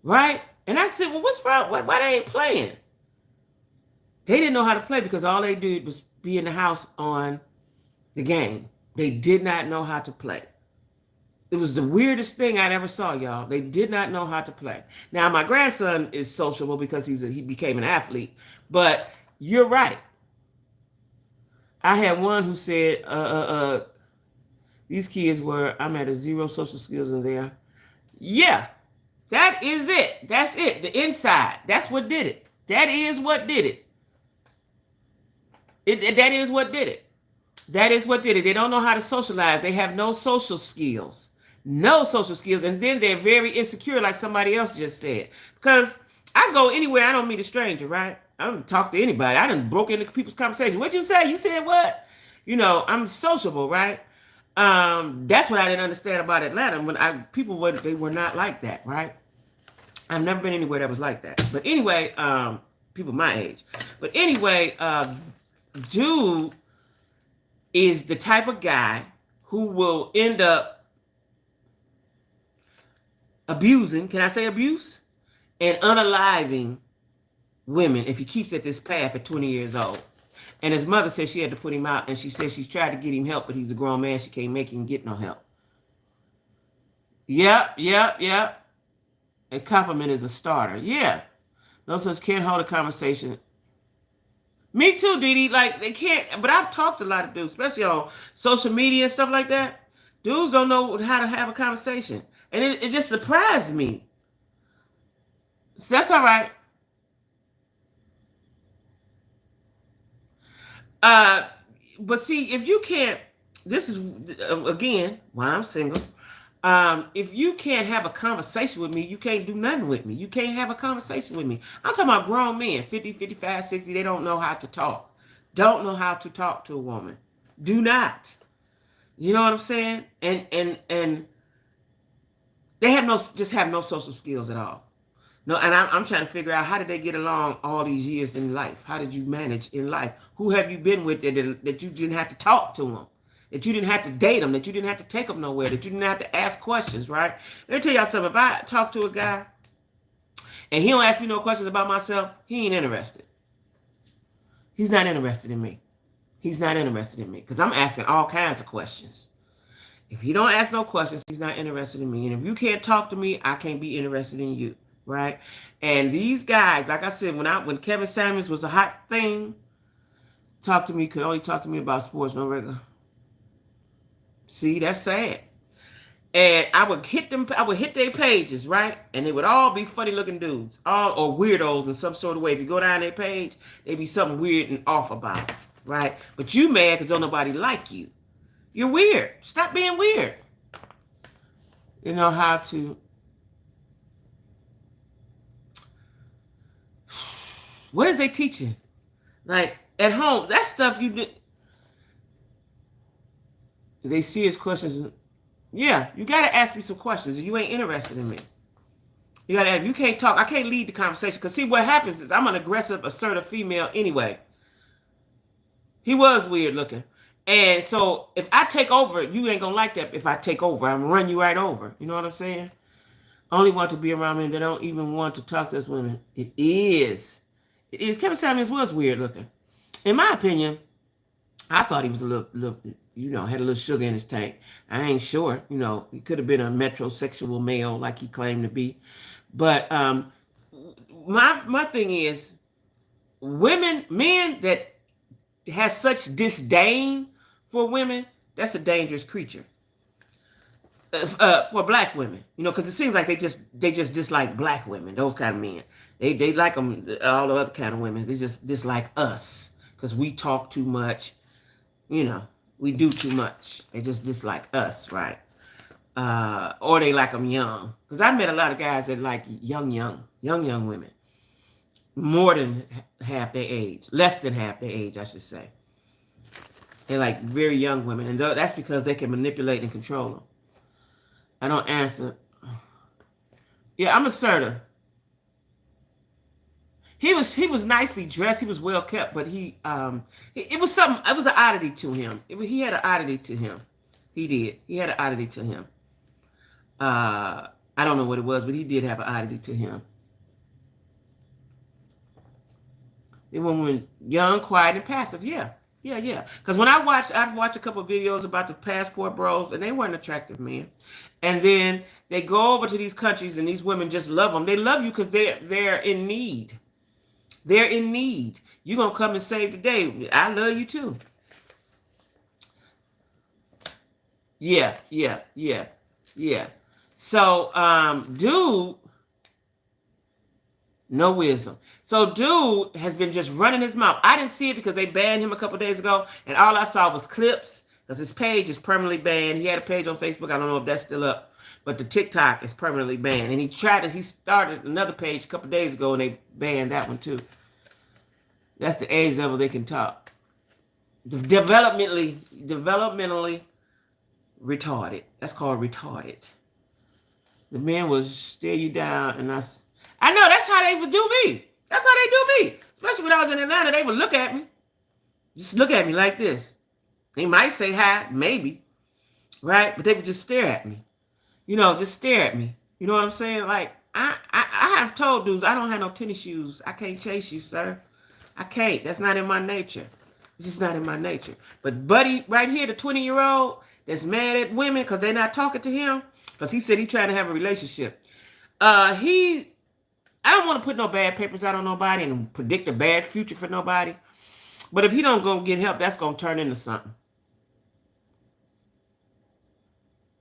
Right? And I said, well, what's wrong? Why they ain't playing? They didn't know how to play because all they did was be in the house on the game. They did not know how to play. It was the weirdest thing I ever saw, y'all. They did not know how to play. Now, my grandson is sociable because he became an athlete. But you're right. I had one who said, these kids I'm at a zero social skills in there. Yeah, that is it. That's it. The inside. That's what did it. That is what did it. That is what did it. That is what did it. They don't know how to socialize. They have no social skills. No social skills. And then they're very insecure, like somebody else just said. Because I go anywhere, I don't meet a stranger, right? I don't talk to anybody. I done broke into people's conversation. What'd you say? You said what? I'm sociable, right? That's what I didn't understand about Atlanta. When they were not like that, right? I've never been anywhere that was like that. But anyway, people my age. But anyway, dude is the type of guy who will end up abusing, can I say abuse? And unaliving women if he keeps at this path at 20 years old. And his mother said she had to put him out, and she said she's tried to get him help, but he's a grown man. She can't make him get no help. Yep. A compliment is a starter. Yeah. No such can't hold a conversation. Me too, Dee Dee. Like, they can't, but I've talked to a lot of dudes, especially on social media and stuff like that. Dudes don't know how to have a conversation. And it just surprised me. So that's all right. Uh, but see, if you can't, this is again why I'm single. If you can't have a conversation with me, you can't do nothing with me. You can't have a conversation with me. I'm talking about grown men, 50, 55, 60. They don't know how to talk. Don't know how to talk to a woman. Do not. You know what I'm saying? And they have no social skills at all. No, and I'm trying to figure out how did they get along all these years in life? How did you manage in life? Who have you been with that you didn't have to talk to them? That you didn't have to date them? That you didn't have to take them nowhere? That you didn't have to ask questions, right? Let me tell y'all something. If I talk to a guy and he don't ask me no questions about myself, he ain't interested. He's not interested in me. He's not interested in me because I'm asking all kinds of questions. If he don't ask no questions, he's not interested in me. And if you can't talk to me, I can't be interested in you. Right? And these guys, like I said, when Kevin Samuels was a hot thing, could only talk to me about sports, no regular. See, that's sad. And I would hit their pages, right? And they would all be funny looking dudes, all or weirdos in some sort of way. If you go down their page, they'd be something weird and off about it, right? But you mad because don't nobody like you. You're weird. Stop being weird. You know how to. What is they teaching? Like at home, that stuff you did. They serious questions. Yeah, you gotta ask me some questions. If you ain't interested in me, you gotta. If you can't talk, I can't lead the conversation. Cause see, what happens is I'm an aggressive, assertive female anyway. He was weird looking, and so if I take over, you ain't gonna like that. If I take over, I'm gonna run you right over. You know what I'm saying? Only want to be around men that don't even want to talk to us women. It is. Kevin Samuels was weird looking. In my opinion, I thought he was a little, had a little sugar in his tank. I ain't sure, he could have been a metrosexual male like he claimed to be. But my thing is, men that have such disdain for women, that's a dangerous creature. For black women, because it seems like they just dislike black women. Those kind of men, they like them. All the other kind of women, they just dislike us because we talk too much. We do too much. They just dislike us, right? Or they like them young. Because I met a lot of guys that like young women, more than half their age, less than half their age, I should say. They like very young women, and that's because they can manipulate and control them. I don't answer. Yeah, I'm assertive. He was nicely dressed. He was well kept, but it was something. It was an oddity to him. He had an oddity to him. He did. He had an oddity to him. I don't know what it was, but he did have an oddity to him. They were young, quiet, and passive. Yeah. Because when I've watched a couple of videos about the passport bros, and they weren't attractive men. And then they go over to these countries, and these women just love them. They love you because they're in need. They're in need. You're gonna come and save the day. I love you too. Yeah. So, dude. No wisdom. So dude has been just running his mouth. I didn't see it because they banned him a couple days ago, and all I saw was clips because his page is permanently banned. He had a page on Facebook. I don't know if that's still up, but the TikTok is permanently banned. And he started another page a couple days ago, and they banned that one too. That's the age level they can talk. Developmentally retarded. That's called retarded. The man will stare you down, and I know that's how they would do me. That's how they do me. Especially when I was in Atlanta, they would look at me. Just look at me like this. They might say hi, maybe. Right? But they would just stare at me. Just stare at me. You know what I'm saying? Like, I have told dudes, I don't have no tennis shoes. I can't chase you, sir. I can't. That's not in my nature. It's just not in my nature. But Buddy, right here, the 20-year-old that's mad at women because they're not talking to him, because he said he's trying to have a relationship. I don't want to put no bad papers out on nobody and predict a bad future for nobody. But if he don't go get help, that's going to turn into something.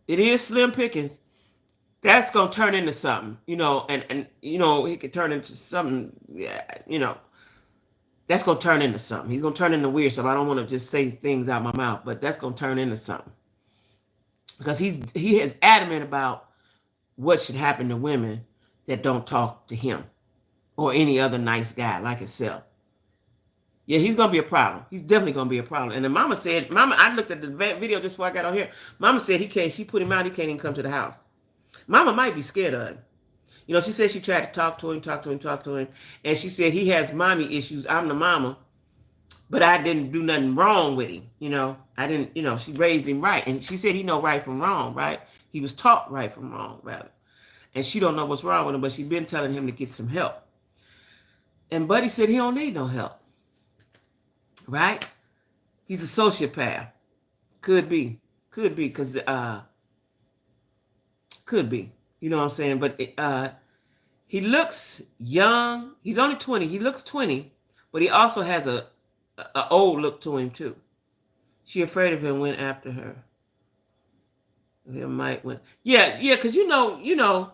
It is slim pickings. That's going to turn into something, and he could turn into something, yeah, That's going to turn into something. He's going to turn into weird stuff. I don't want to just say things out my mouth, but that's going to turn into something. Because he is adamant about what should happen to women that don't talk to him or any other nice guy like himself. Yeah, he's going to be a problem. He's definitely going to be a problem. And then Mama, I looked at the video just before I got on here. Mama said she put him out, he can't even come to the house. Mama might be scared of him. You know, she said she tried to talk to him. And she said he has mommy issues. I'm the mama. But I didn't do nothing wrong with him. You know, I didn't, she raised him right. And she said he know right from wrong, right? He was taught right from wrong, rather. And she don't know what's wrong with him, but she's been telling him to get some help. And Buddy said he don't need no help. Right? He's a sociopath. Could be. Because, could be. You know what I'm saying? But he looks young. He's only 20. He looks 20. But he also has a old look to him, too. She afraid of him, went after her. Yeah, because she know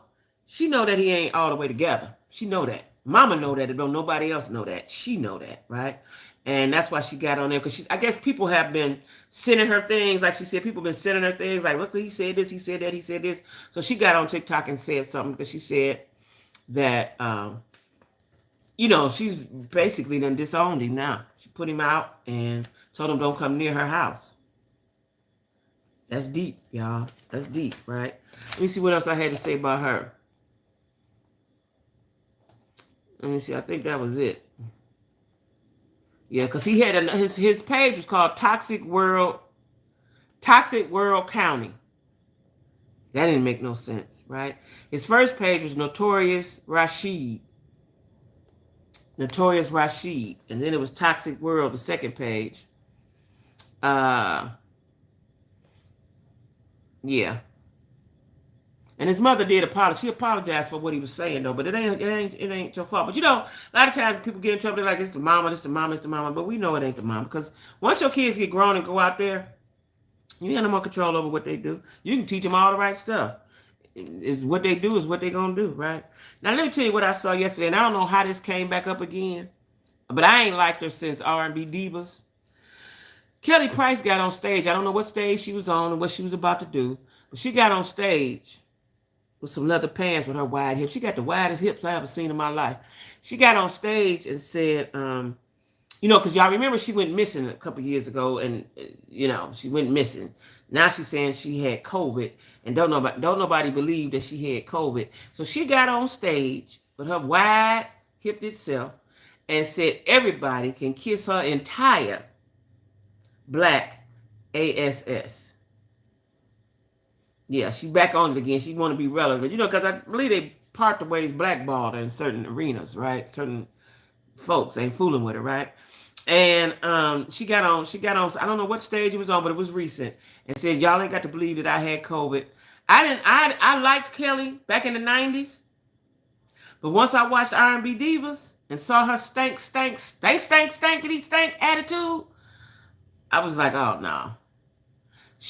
that he ain't all the way together. She know that. Mama know that. Don't nobody else know that. She know that, right? And that's why she got on there. Because I guess people have been sending her things. Like she said, people been sending her things. Like, look, he said this, he said that, he said this. So she got on TikTok and said something. Because she said that, she's basically done disowned him now. She put him out and told him don't come near her house. That's deep, y'all. That's deep, right? Let me see what else I had to say about her. Let me see. I think that was it. Yeah, because he had his page was called Toxic World County. That didn't make no sense, right? His first page was Notorious Rashid. And then it was Toxic World, the second page. Yeah. And his mother did apologize. She apologized for what he was saying, though. But it ain't your fault. But a lot of times people get in trouble. They're like, it's the mama. But we know it ain't the mama. Because once your kids get grown and go out there, you have no more control over what they do. You can teach them all the right stuff. Is what they do is what they're going to do, right? Now, let me tell you what I saw yesterday. And I don't know how this came back up again. But I ain't liked her since R&B Divas. Kelly Price got on stage. I don't know what stage she was on and what she was about to do. But she got on stage with some leather pants with her wide hips. She got the widest hips I ever seen in my life. She got on stage and said, because y'all remember she went missing a couple years ago, and she went missing. Now she's saying she had COVID, and don't nobody believe that she had COVID. So she got on stage with her wide hipped itself and said everybody can kiss her entire black ass. Yeah, she's back on it again. She want to be relevant, because I believe they part the ways blackballed her in certain arenas, right? Certain folks ain't fooling with her, right? And she got on. I don't know what stage it was on, but it was recent, and said, "Y'all ain't got to believe that I had COVID." I liked Kelly back in the 90s, but once I watched R&B Divas and saw her stank attitude, I was like, "Oh no."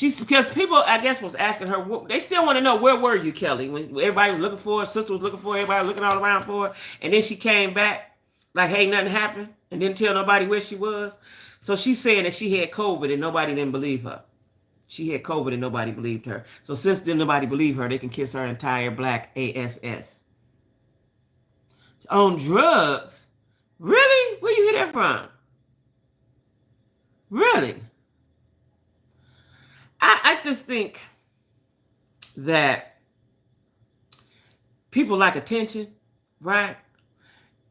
Because people, I guess, was asking her. They still want to know, where were you, Kelly? When everybody was looking for her, sister was looking for her, everybody was looking all around for her, and then she came back like, hey, nothing happened, and didn't tell nobody where she was. So she's saying that she had COVID and nobody didn't believe her. She had COVID and nobody believed her. So since then nobody believed her, they can kiss her entire black ass. On drugs? Really? Where you hear that from? Really? I just think that people like attention, right?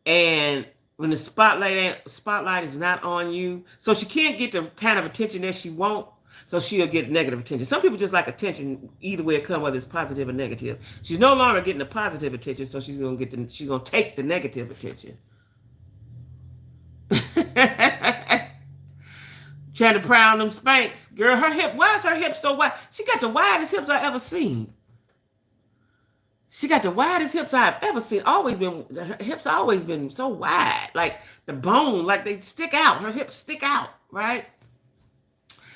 And when the spotlight is not on you, so she can't get the kind of attention that she wants, so she'll get negative attention. Some people just like attention either way it comes, whether it's positive or negative. She's no longer getting the positive attention, so she's gonna take the negative attention. Trying to pry on them Spanx. Girl, why is her hip so wide? She got the widest hips I've ever seen. Her hips always been so wide. Like the bone, like they stick out. Her hips stick out, right?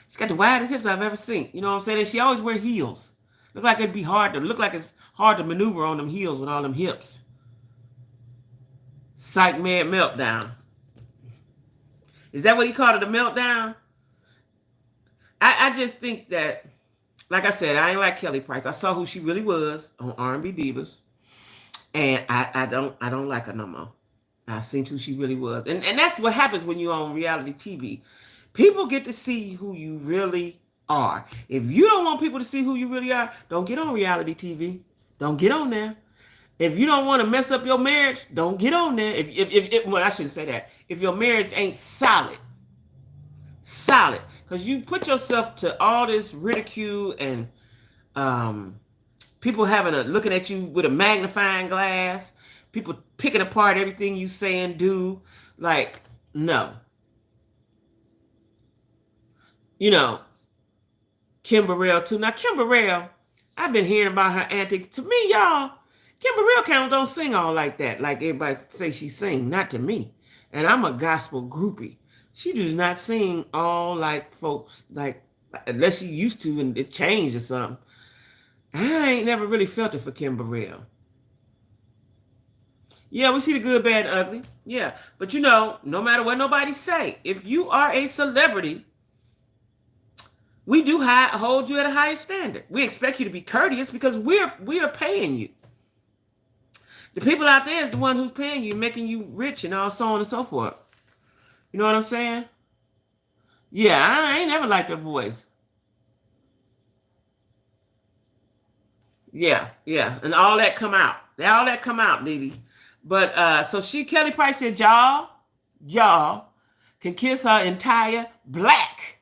She got the widest hips I've ever seen. You know what I'm saying? And she always wear heels. Look like it's hard to maneuver on them heels with all them hips. Psych mad meltdown. Is that what he called it, a meltdown? I just think that, like I said, I ain't like Kelly Price. I saw who she really was on R&B Divas, and I don't like her no more. I seen who she really was, and that's what happens when you're on reality TV. People get to see who you really are. If you don't want people to see who you really are, don't get on reality TV. Don't get on there. If you don't want to mess up your marriage, don't get on there. If well, I shouldn't say that. If your marriage ain't solid, because you put yourself to all this ridicule and people looking at you with a magnifying glass, people picking apart everything you say and do. Like, no. You know, Kim Burrell too. Now, Kim Burrell, I've been hearing about her antics. To me, y'all, Kim Burrell kind of don't sing all like that, like everybody say she sing. Not to me. And I'm a gospel groupie. She does not sing all like folks, like, unless she used to and it changed or something. I ain't never really felt it for Kim Burrell. Yeah, we see the good, bad, and ugly. Yeah. But you know, no matter what nobody say, if you are a celebrity, we do hold you at a higher standard. We expect you to be courteous because we are paying you. The people out there is the one who's paying you, making you rich and all so on and so forth. You know what I'm saying? Yeah, I ain't never liked her voice. Yeah, and all that come out. All that come out, Didi. But so Kelly Price said, y'all can kiss her entire black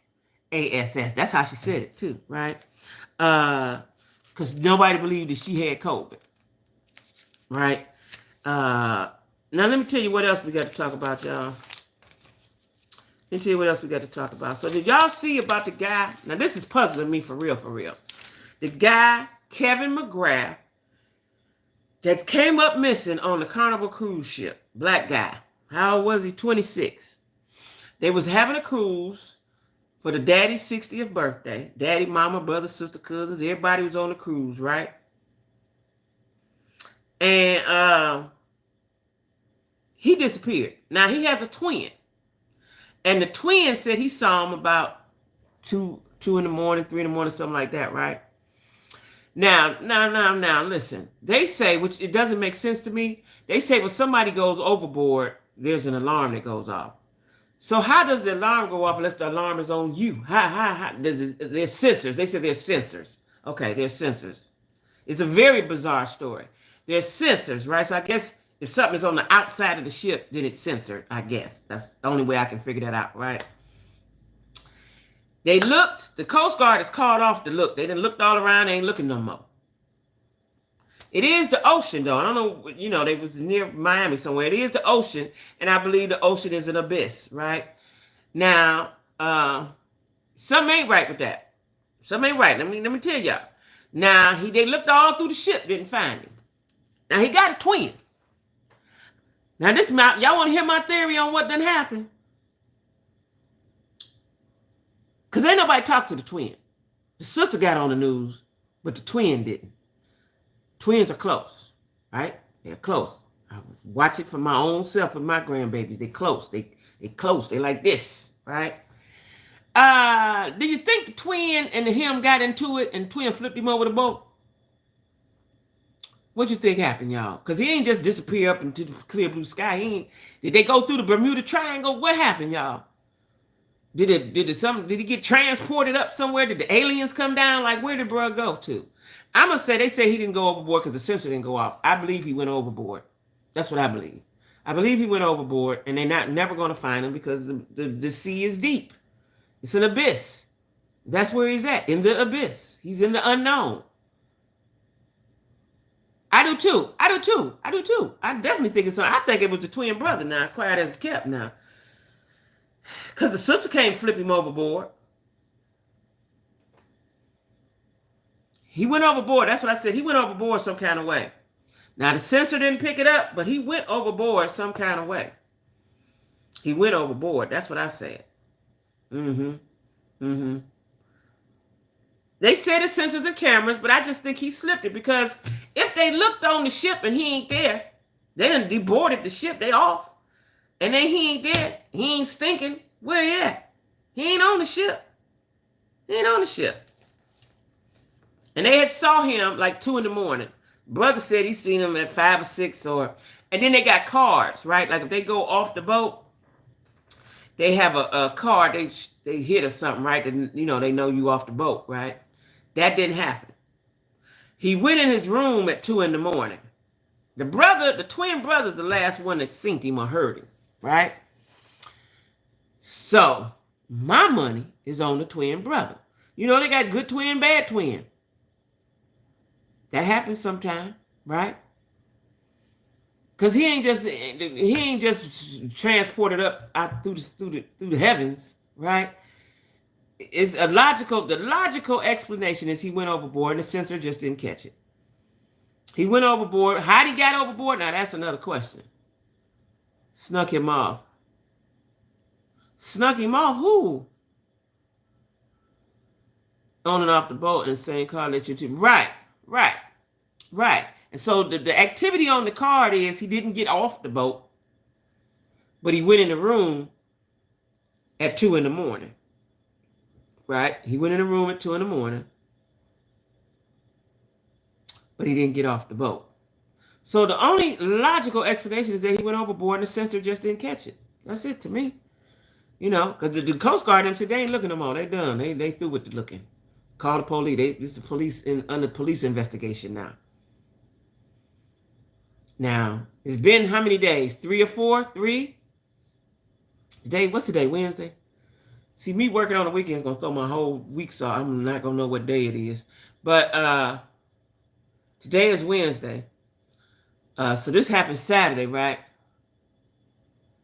ass. That's how she said it too, right? Because nobody believed that she had COVID, right? Now let me tell you what else we got to talk about, y'all. Let me tell you what else we got to talk about. So did y'all see about the guy? Now this is puzzling me for real. The guy, Kevin McGrath, that came up missing on the Carnival cruise ship. Black guy. How old was he? 26. They was having a cruise for the daddy's 60th birthday. Daddy, mama, brother, sister, cousins, everybody was on the cruise, right? And he disappeared. Now he has a twin. And the twin said he saw him about 2 in the morning, 3 in the morning, something like that, right? Now, listen. They say, which it doesn't make sense to me, they say when somebody goes overboard, there's an alarm that goes off. So how does the alarm go off unless the alarm is on you? How there's sensors. They say there's sensors. Okay, there's sensors. It's a very bizarre story. There's sensors, right? So I guess if something is on the outside of the ship, then it's censored, I guess. That's the only way I can figure that out, right? They looked. The Coast Guard is called off to look. They done looked all around. They ain't looking no more. It is the ocean, though. I don't know, you know, they was near Miami somewhere. It is the ocean, and I believe the ocean is an abyss, right? Now, something ain't right with that. Something ain't right. Let me tell y'all. Now, they looked all through the ship, didn't find him. Now, he got a twin. Now, y'all want to hear my theory on what done happened? Because ain't nobody talked to the twin. The sister got on the news, but the twin didn't. Twins are close, right? They're close. I watch it for my own self with my grandbabies. They close. They close. They like this, right? Do you think the twin and him got into it and twin flipped him over the boat? What you think happened, y'all? Because he ain't just disappear up into the clear blue sky. Did they go through the Bermuda Triangle? What happened, y'all? Did he get transported up somewhere? Did the aliens come down? Like, where did bro go to? I'm going to say, they say he didn't go overboard because the sensor didn't go off. I believe he went overboard. That's what I believe. I believe he went overboard, and they're never going to find him because the sea is deep. It's an abyss. That's where he's at, in the abyss. He's in the unknown. I do too. I definitely think it's something. I think it was the twin brother now, quiet as kept now. Because the sister can't flip him overboard. He went overboard. That's what I said. He went overboard some kind of way. Now, the sensor didn't pick it up, but he went overboard some kind of way. He went overboard. That's what I said. They said the sensors and cameras, but I just think he slipped it because if they looked on the ship and he ain't there, they done deboarded the ship. They off. And then he ain't there. He ain't stinking. Where he at? He ain't on the ship. He ain't on the ship. And they had saw him like 2 in the morning. Brother said he seen him at 5 or 6 and then they got cards, right? Like if they go off the boat, they have a card they hit or something, right? And, they know you off the boat, right? That didn't happen. He went in his room at 2 in the morning. The twin brother's the last one that seen him or heard him, right? So my money is on the twin brother. They got good twin, bad twin. That happens sometime, right? Because he ain't just transported up out through the heavens, right? It's the logical explanation is he went overboard and the censor just didn't catch it. He went overboard. How'd he get overboard? Now that's another question. Snuck him off. Snuck him off who? On and off the boat in the same car that you took. Right. And so the activity on the card is he didn't get off the boat, but he went in the room at 2 in the morning. Right? He went in the room at 2 in the morning, but he didn't get off the boat. So the only logical explanation is that he went overboard and the censor just didn't catch it. That's it to me. Because the Coast Guard them said they ain't looking no more. They done. They through with the looking. Call the police. It's the police under police investigation now. Now, it's been how many days? 3 or 4? 3? Today, what's today? Wednesday? See, me working on the weekend is going to throw my whole week off. I'm not going to know what day it is. But today is Wednesday. So this happened Saturday, right?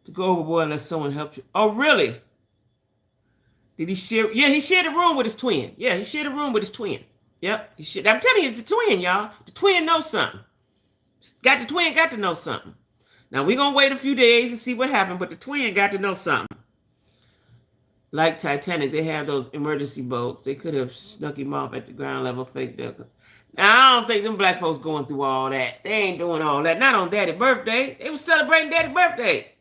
To go overboard unless someone helped you. Oh, really? Did he share? Yeah, he shared a room with his twin. Yeah, he shared a room with his twin. Yep. I'm telling you, it's the twin, y'all. The twin knows something. The twin got to know something. Now, we're going to wait a few days and see what happened, but the twin got to know something. Like Titanic, they have those emergency boats. They could have snuck him off at the ground level, faked up. Now, I don't think them black folks going through all that. They ain't doing all that. Not on Daddy's birthday. They was celebrating Daddy's birthday.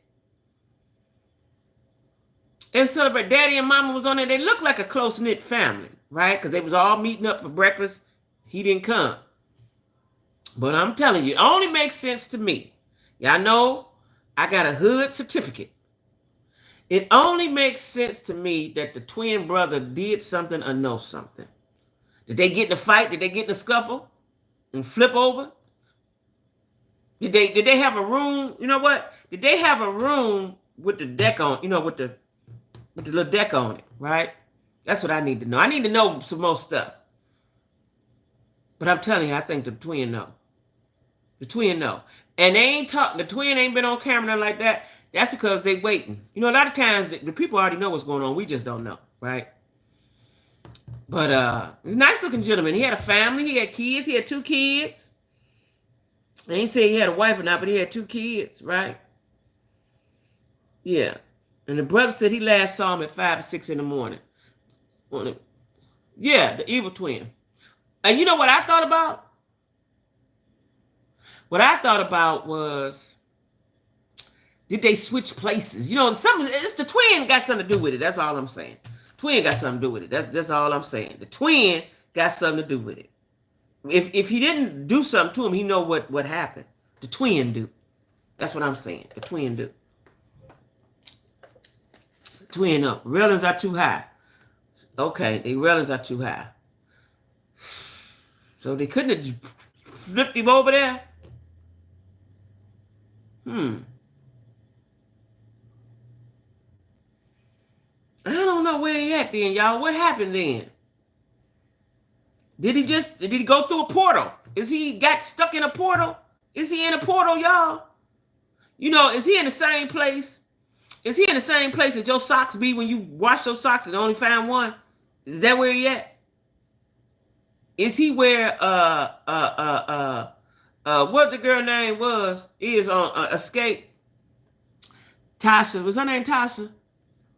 They celebrate. Daddy and Mama was on there. They looked like a close-knit family, right? Because they was all meeting up for breakfast. He didn't come. But I'm telling you, it only makes sense to me. Y'all know I got a hood certificate. It only makes sense to me that the twin brother did something or know something. Did they get in a fight? Did they get in a scuffle and flip over? Did they have a room? You know what? Did they have a room with the deck on, with the little deck on it, right? That's what I need to know. I need to know some more stuff. But I'm telling you, I think the twin know. The twin know. And they ain't talking. The twin ain't been on camera like that. That's because they waiting. A lot of times the people already know what's going on. We just don't know, right? But nice looking gentleman. He had a family. He had kids. He had 2 kids. I ain't saying he had a wife or not, but he had 2 kids, right? Yeah. And the brother said he last saw him at 5 or 6 in the morning. Yeah, the evil twin. And you know what I thought about? What I thought about was, did they switch places? It's the twin got something to do with it. That's all I'm saying. Twin got something to do with it. That's all I'm saying. The twin got something to do with it. If he didn't do something to him, he know what happened. The twin do. That's what I'm saying. The twin do. Twin up. Railings are too high. Okay, the railings are too high. So they couldn't have flipped him over there? I don't know where he at then, y'all. What happened then? Did he go through a portal? Is he got stuck in a portal? Is he in a portal, y'all? Is he in the same place? Is he in the same place that your socks be when you wash your socks and only find one? Is that where he at? Is he where what the girl name is on Escape? Tasha. Was her name Tasha?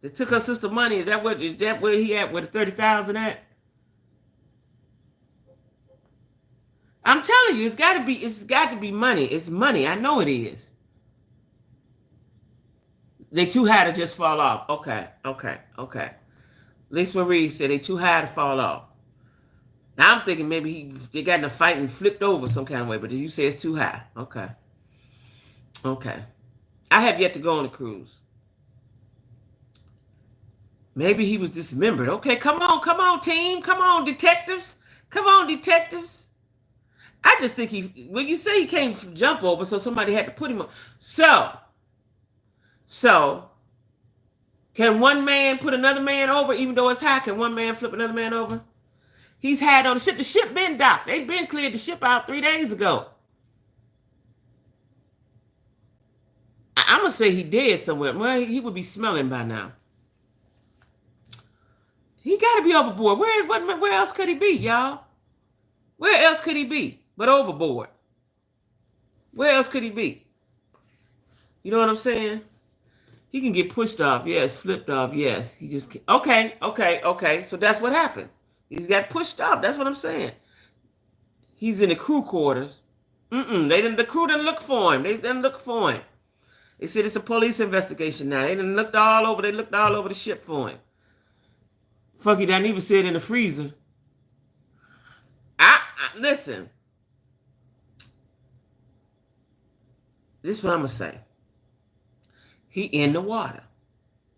That took her sister money. Is that where he at? Where the 30,000 at? I'm telling you, it's got to be money. It's money. I know it is. They too high to just fall off. Okay. Lisa Marie said they too high to fall off. Now I'm thinking maybe they got in a fight and flipped over some kind of way, but you say it's too high. Okay. I have yet to go on a cruise. Maybe he was dismembered. Okay, come on, team. Come on, detectives. I just think when you say he can't jump over, so somebody had to put him on. So, can one man put another man over, even though it's high? Can one man flip another man over? He's had on the ship. The ship been docked. They been cleared the ship out 3 days ago. I'm going to say he dead somewhere. Well, he would be smelling by now. He got to be overboard. Where else could he be, y'all? Where else could he be but overboard? Where else could he be? You know what I'm saying? He can get pushed off. Yes. Flipped off. Yes. He just can't. Okay. So that's what happened. He's got pushed off. That's what I'm saying. He's in the crew quarters. The crew didn't look for him. They didn't look for him. They said it's a police investigation now. They done looked all over. They looked all over the ship for him. Fuck, he didn't even sit in the freezer. Listen. This is what I'm going to say. He in the water.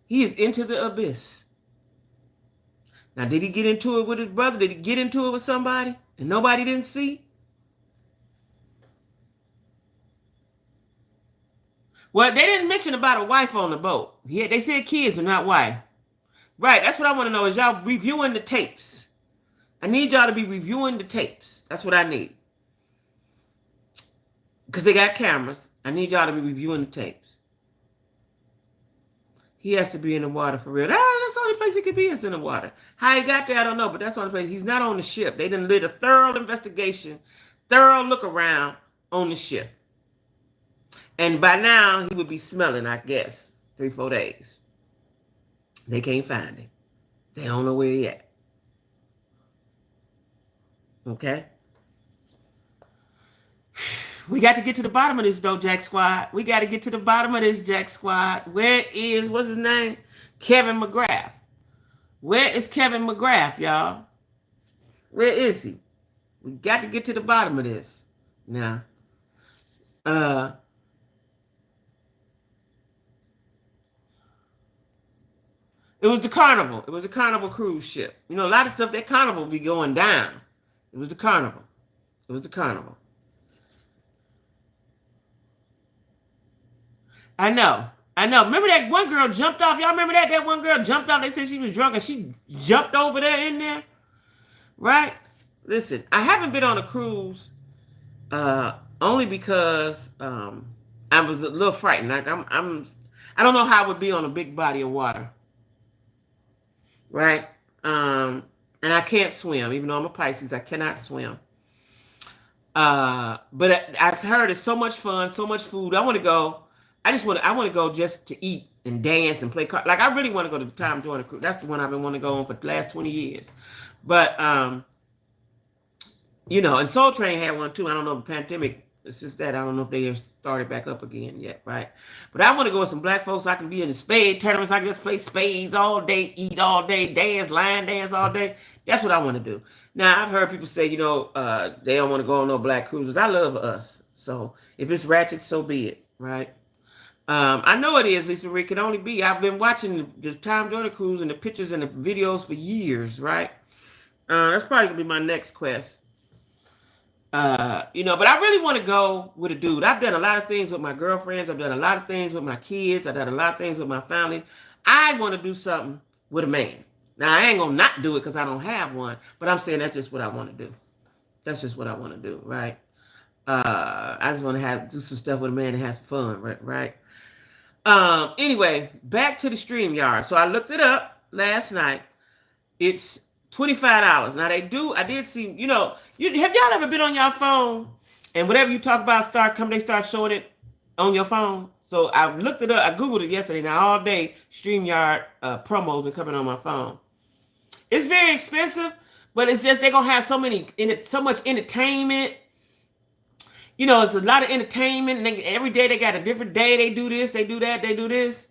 He is into the abyss. Now, did he get into it with his brother? Did he get into it with somebody and nobody didn't see? Well, they didn't mention about a wife on the boat. Yeah, they said kids and not wife. Right, that's what I want to know. Is y'all reviewing the tapes? I need y'all to be reviewing the tapes. That's what I need. Because they got cameras. I need y'all to be reviewing the tapes. He has to be in the water for real. That's the only place he could be is in the water. How he got there, I don't know, but that's the only place. He's not on the ship. They done did a thorough investigation, thorough look around on the ship. And by now, he would be smelling, I guess, 3-4 days. They can't find him. They don't know where he at. Okay? We got to get to the bottom of this, though, Jack Squad. We got to get to the bottom of this, Jack Squad. Where is, what's his name? Kevin McGrath. Where is Kevin McGrath, y'all? Where is he? We got to get to the bottom of this. Now, it was the Carnival. It was the Carnival cruise ship. You know, a lot of stuff, that Carnival be going down. It was the Carnival. I know. Remember that one girl jumped off? Y'all remember that? That one girl jumped off. They said she was drunk and she jumped over there in there. Right? Listen, I haven't been on a cruise only because I was a little frightened. I don't know how it would be on a big body of water. Right? And I can't swim. Even though I'm a Pisces, I cannot swim. But I've heard it's so much fun, so much food. I want to go. I want to go just to eat and dance and play cards. Like, I really want to go to the Time Joiner Cruise. That's the one I've been wanting to go on for the last 20 years. But, you know, and Soul Train had one too. I don't know, the pandemic, it's just that. I don't know if they have started back up again yet, right? But I want to go with some black folks. I can be in the spade tournaments. I can just play spades all day, eat all day, dance, line dance all day. That's what I want to do. Now, I've heard people say, you know, they don't want to go on no black cruises. I love us. So if it's ratchet, so be it, right? I know it is, Lisa Marie. It could only be. I've been watching the Time Joiner Cruise and the pictures and the videos for years, right? That's probably going to be my next quest. You know, but I really want to go with a dude. I've done a lot of things with my girlfriends. I've done a lot of things with my kids. I've done a lot of things with my family. I want to do something with a man. Now, I ain't going to not do it because I don't have one, but I'm saying that's just what I want to do. That's just what I want to do, right? I just want to do some stuff with a man and have some fun, right? Anyway, back to the StreamYard. So I looked it up last night. It's $25. Now I did see, you know, have y'all ever been on your phone and whatever you talk about they start showing it on your phone? So I looked it up. I Googled it yesterday. Now all day, StreamYard promos been coming on my phone. It's very expensive, but it's just they're gonna have so much entertainment. You know, it's a lot of entertainment. And every day they got a different day. They do this, they do that, they do this.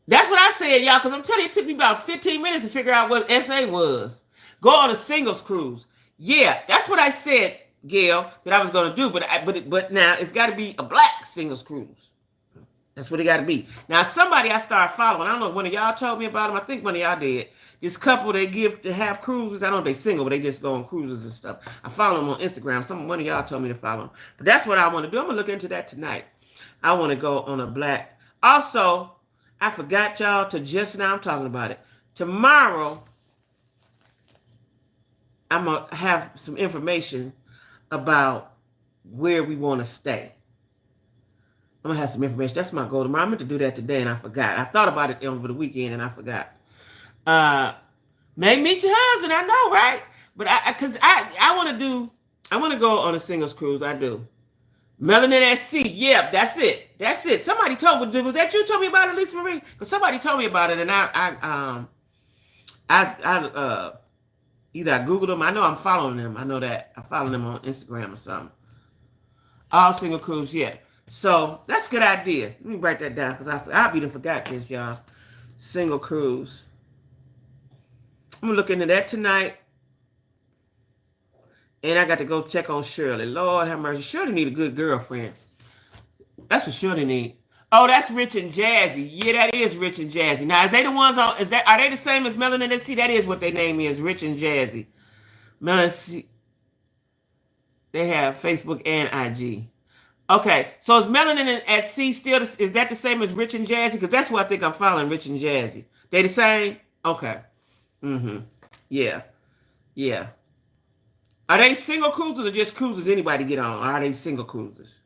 That's what I said, y'all, because I'm telling you, it took me about 15 minutes to figure out what SA was. Go on a singles cruise. Yeah, that's what I said, Gail, that I was going to do. But now it's got to be a black singles cruise. That's what it got to be. Now, somebody I started following, I don't know if one of y'all told me about them. I think one of y'all did. This couple, they have cruises. I don't know if they single, but they just go on cruises and stuff. I follow them on Instagram. One of y'all told me to follow them. But that's what I want to do. I'm going to look into that tonight. I want to go on a black. Also, I forgot y'all to just now, I'm talking about it. Tomorrow, I'm going to have some information about where we want to stay. I'm gonna have some information. That's my goal tomorrow. I meant to do that today and I forgot. I thought about it over the weekend and I forgot. May meet your husband. I know, right? But I want to go on a singles cruise. I do. Melanin at Sea. Yeah, that's it. That's it. Somebody told me. Was that you told me about it, Lisa Marie? Because somebody told me about it and either I Googled them. I know I'm following them. I know that I follow them on Instagram or something. All single cruise, yeah. So that's a good idea. Let me write that down because I'll be done forgot this, y'all. Single cruise. I'm gonna look into that tonight. And I got to go check on Shirley. Lord have mercy. Shirley need a good girlfriend. That's what Shirley need. Oh, that's Rich and Jazzy. Yeah, that is Rich and Jazzy. Now, are they the same as Melanin and C? That is what their name is, Rich and Jazzy. Melanin C. They have Facebook and IG. Okay, so is Melanin at Sea still, is that the same as Rich and Jazzy? Because that's what I think I'm following, Rich and Jazzy. They the same? Okay. Mm-hmm. Yeah. Yeah. Are they single cruises or just cruises anybody get on? Or are they single cruises?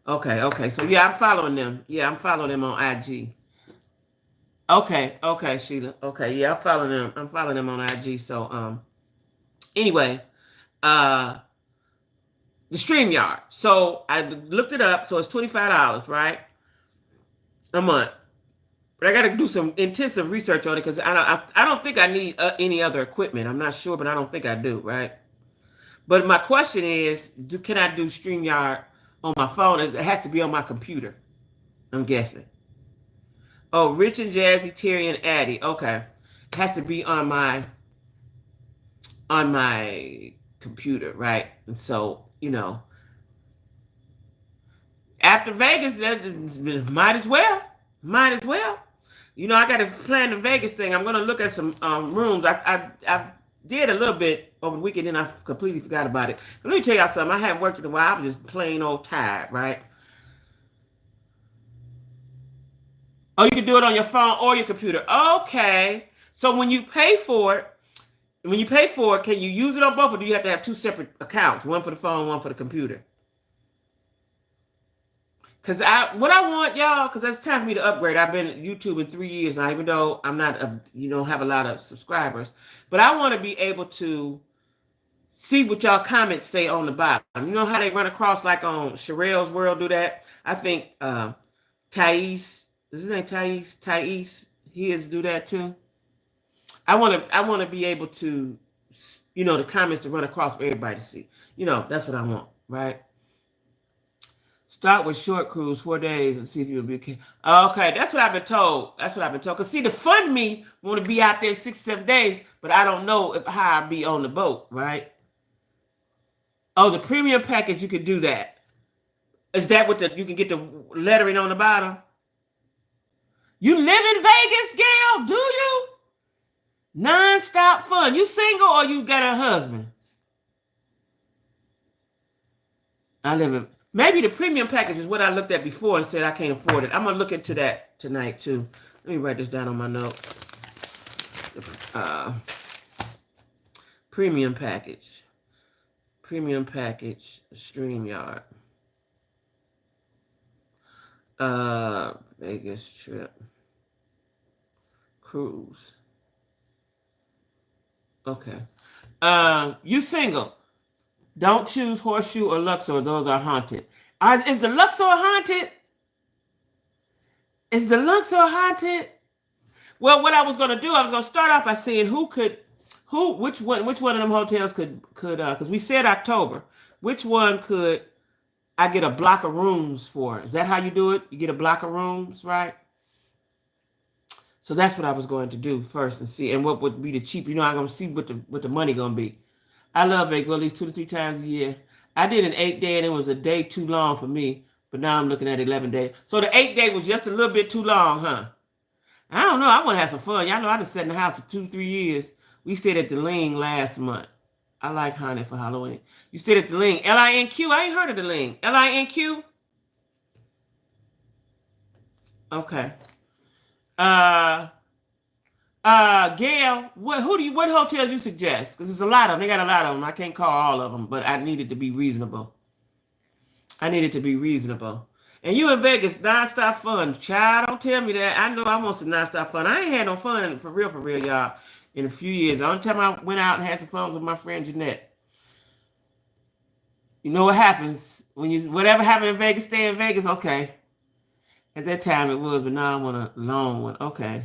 Okay. So yeah, I'm following them. Yeah, I'm following them on IG. Okay, Sheila. Okay, yeah, I'm following them. I'm following them on IG. So anyway, the StreamYard. So I looked it up. So it's $25, right? A month. But I got to do some intensive research on it because I don't think I need any other equipment. I'm not sure, but I don't think I do, right? But my question is, can I do StreamYard on my phone? It has to be on my computer, I'm guessing. Oh, Rich and Jazzy, Terry and Addie. Okay. It has to be on my computer, right? And so, after Vegas, that might as well. Might as well. I got to plan the Vegas thing. I'm going to look at some rooms. I did a little bit over the weekend and I completely forgot about it. But let me tell y'all something. I haven't worked in a while. I was just plain old tired, right? Oh, you can do it on your phone or your computer. Okay. So when you pay for it, can you use it on both or do you have to have two separate accounts? One for the phone, one for the computer? Because what I want, y'all, because it's time for me to upgrade. I've been YouTubing 3 years now, even though I'm not, have a lot of subscribers. But I want to be able to see what y'all comments say on the bottom. You know how they run across like on Sherelle's World do that? I think Thais, is his name Thais? Thais, he is do that too. I want to be able to, the comments to run across for everybody to see. That's what I want, right? Start with short cruise, 4 days, and see if you'll be okay. Okay, that's what I've been told. Because see, the fund me want to be out there 6, 7 days, but I don't know how I'll be on the boat, right? Oh, the premium package, you can do that. Is that what you can get the lettering on the bottom? You live in Vegas, Gail? Do you? Non-stop fun. You single or you got a husband? I live in... Maybe the premium package is what I looked at before and said I can't afford it. I'm going to look into that tonight, too. Let me write this down on my notes. Premium package. Premium package. StreamYard. Vegas trip. Cruise. Okay. You single. Don't choose Horseshoe or Luxor. Those are haunted. Is the Luxor haunted? Is the Luxor haunted? Well, what I was going to do, I was going to start off by saying which one of them hotels could, because we said October. Which one could I get a block of rooms for? Is that how you do it? You get a block of rooms, right? So that's what I was going to do first and see, and what would be the cheap. I'm gonna see what the money gonna be. I love Vegas at least 2 to 3 times a year. I did an 8 day and it was a day too long for me, but now I'm looking at 11 days. So the 8 day was just a little bit too long, huh? I don't know. I want to have some fun. Y'all know I just sat in the house for 2, 3 years. We stayed at the Ling last month. I like Haunted for Halloween. You stayed at the Ling. Linq. I ain't heard of the Ling. Linq. Okay. Uh. Gail, what hotels you suggest? Because there's a lot of them. They got a lot of them. I can't call all of them, but I needed to be reasonable. And you in Vegas, nonstop fun. Child, don't tell me that. I know I want some nonstop fun. I ain't had no fun for real, y'all, in a few years. The only time I went out and had some fun was with my friend Jeanette. You know what happens when whatever happened in Vegas, stay in Vegas. Okay. At that time it was, but now I want a long one. Okay.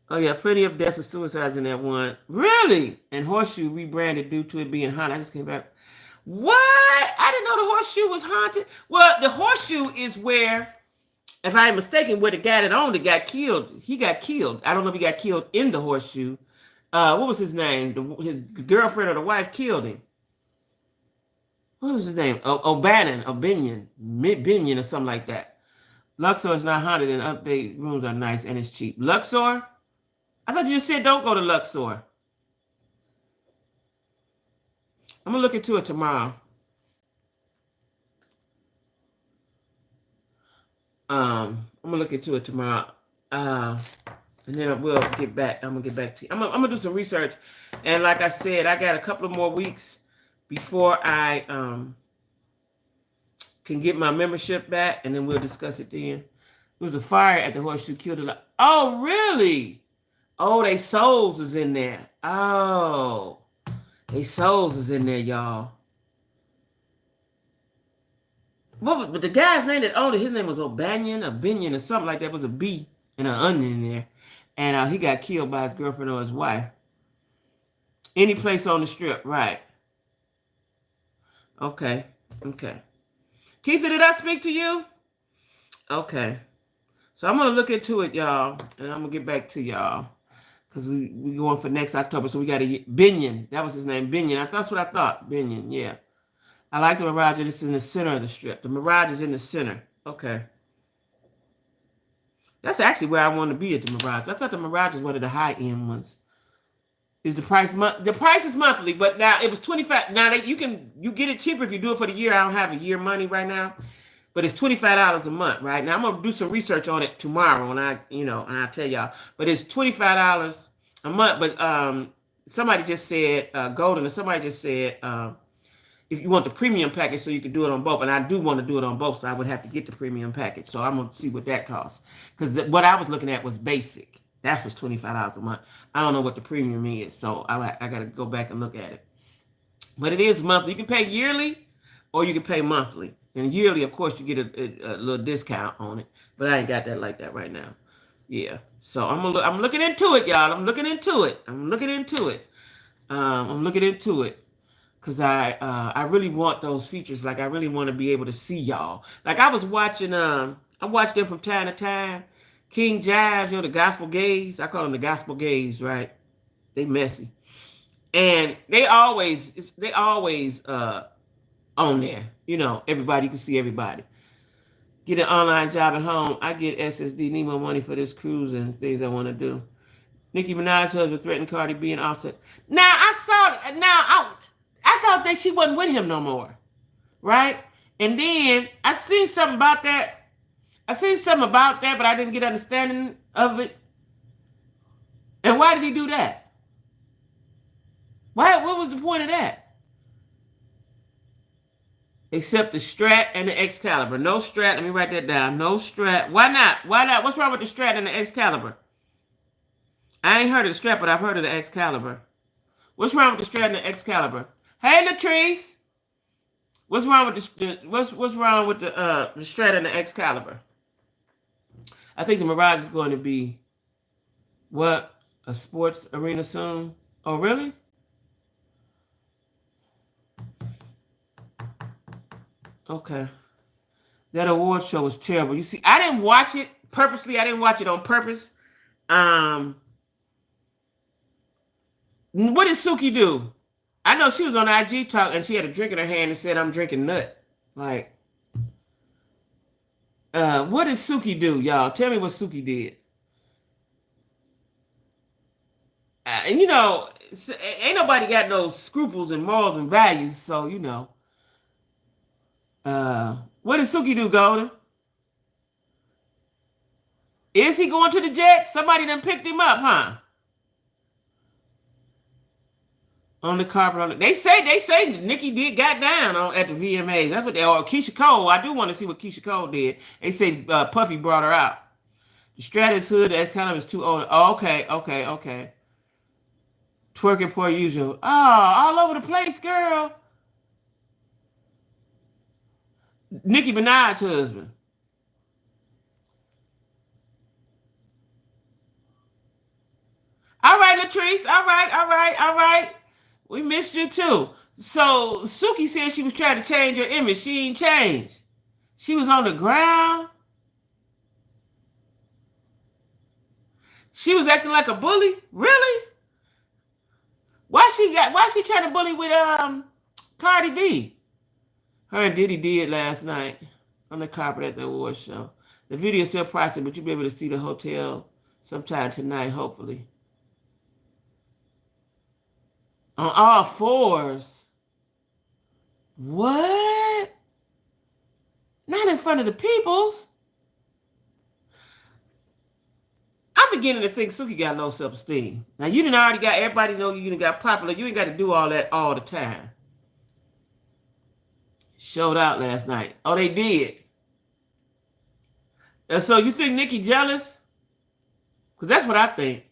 Oh yeah, plenty of deaths and suicides in that one. Really? And Horseshoe rebranded due to it being haunted. I just came back. What? I didn't know the Horseshoe was haunted. Well, the Horseshoe is where, if I am mistaken, where the guy that owned it got killed. He got killed. I don't know if he got killed in the Horseshoe. What was his name? His girlfriend or the wife killed him. What was his name? Binion, or something like that. Luxor is not haunted and update rooms are nice and it's cheap. Luxor? I thought you just said don't go to Luxor. I'm going to look into it tomorrow. I'm going to look into it tomorrow. And then we'll get back. I'm going to get back to you. I'm going to do some research. And like I said, I got a couple of more weeks before I can get my membership back. And then we'll discuss it then. There was a fire at the Horseshoe killed a lot. Oh, really? Oh, they souls is in there. Oh, they souls is in there, y'all. But the guy's name that owned it, his name was Binion, or something like that. It was a B and an onion in there. And he got killed by his girlfriend or his wife. Any place on the strip, right. Okay. Keitha, did I speak to you? Okay. So I'm going to look into it, y'all. And I'm going to get back to y'all. Because we going for next October, so we got a Binion. That was his name, Binion. That's what I thought, Binion, yeah. I like the Mirage. It's in the center of the strip. The Mirage is in the center. Okay. That's actually where I want to be at the Mirage. I thought the Mirage was one of the high-end ones. Is the price the price is monthly, but now it was $25. Now you get it cheaper if you do it for the year. I don't have a year money right now. But it's $25 a month, right? Now I'm gonna do some research on it tomorrow, and I'll tell y'all. But it's $25 a month. But somebody just said Golden, and somebody just said if you want the premium package, so you can do it on both. And I do want to do it on both, so I would have to get the premium package. So I'm gonna see what that costs, because what I was looking at was basic. That was $25 a month. I don't know what the premium is, so I gotta go back and look at it. But it is monthly. You can pay yearly, or you can pay monthly. And yearly, of course, you get a little discount on it. But I ain't got that like that right now. Yeah. So I'm looking into it, y'all. I'm looking into it. Because I really want those features. Like, I really want to be able to see y'all. Like, I was watching, I watched them from time to time. King Jives, the gospel gays. I call them the gospel gays, right? They messy. And they always on there. Everybody, you can see everybody. Get an online job at home. I get SSD, need more money for this cruise and things I want to do. Nicki Minaj's husband threatened Cardi B and Offset. Now, I thought that she wasn't with him no more. Right? And then I seen something about that. But I didn't get understanding of it. And why did he do that? What was the point of that? Except the Strat and the Excalibur. No Strat. Let me write that down. No Strat. Why not? What's wrong with the Strat and the Excalibur? I ain't heard of the Strat, but I've heard of the Excalibur. What's wrong with the Strat and the Excalibur? Hey, Latrice. What's wrong with what's wrong with the Strat and the Excalibur? I think the Mirage is going to be what? A sports arena soon? Oh, really? Okay. That award show was terrible. You see, I didn't watch it purposely. I didn't watch it on purpose Um, what did Suki do? I know she was on IG talk and she had a drink in her hand and said, "I'm drinking nut." Like, what did Suki do, y'all? Tell me what Suki did. You know, ain't nobody got no scruples and morals and values, so you know. What did Suki do, Golden? Is he going to the Jets? Somebody done picked him up, huh? On the carpet. They say Nikki did got down on at the VMAs. That's what they or Keisha Cole. I do want to see what Keisha Cole did. They say Puffy brought her out. The Stratus hood that's kind of is too old. Oh, okay. Twerking per usual. Oh, all over the place, girl. Nicki Minaj's husband. All right, Latrice. All right. We missed you too. So Suki said she was trying to change her image. She ain't changed. She was on the ground. She was acting like a bully. Really? Why she trying to bully with Cardi B? Her and Diddy did last night on the carpet at the award show. The video is still pricey, but you'll be able to see the hotel sometime tonight, hopefully. On all fours. What? Not in front of the peoples. I'm beginning to think Suki got low self-esteem. Now you didn't already got everybody know you done got popular. You ain't got to do all that all the time. Showed out last night. Oh, they did. And so you think Nikki jealous? Because that's what I think.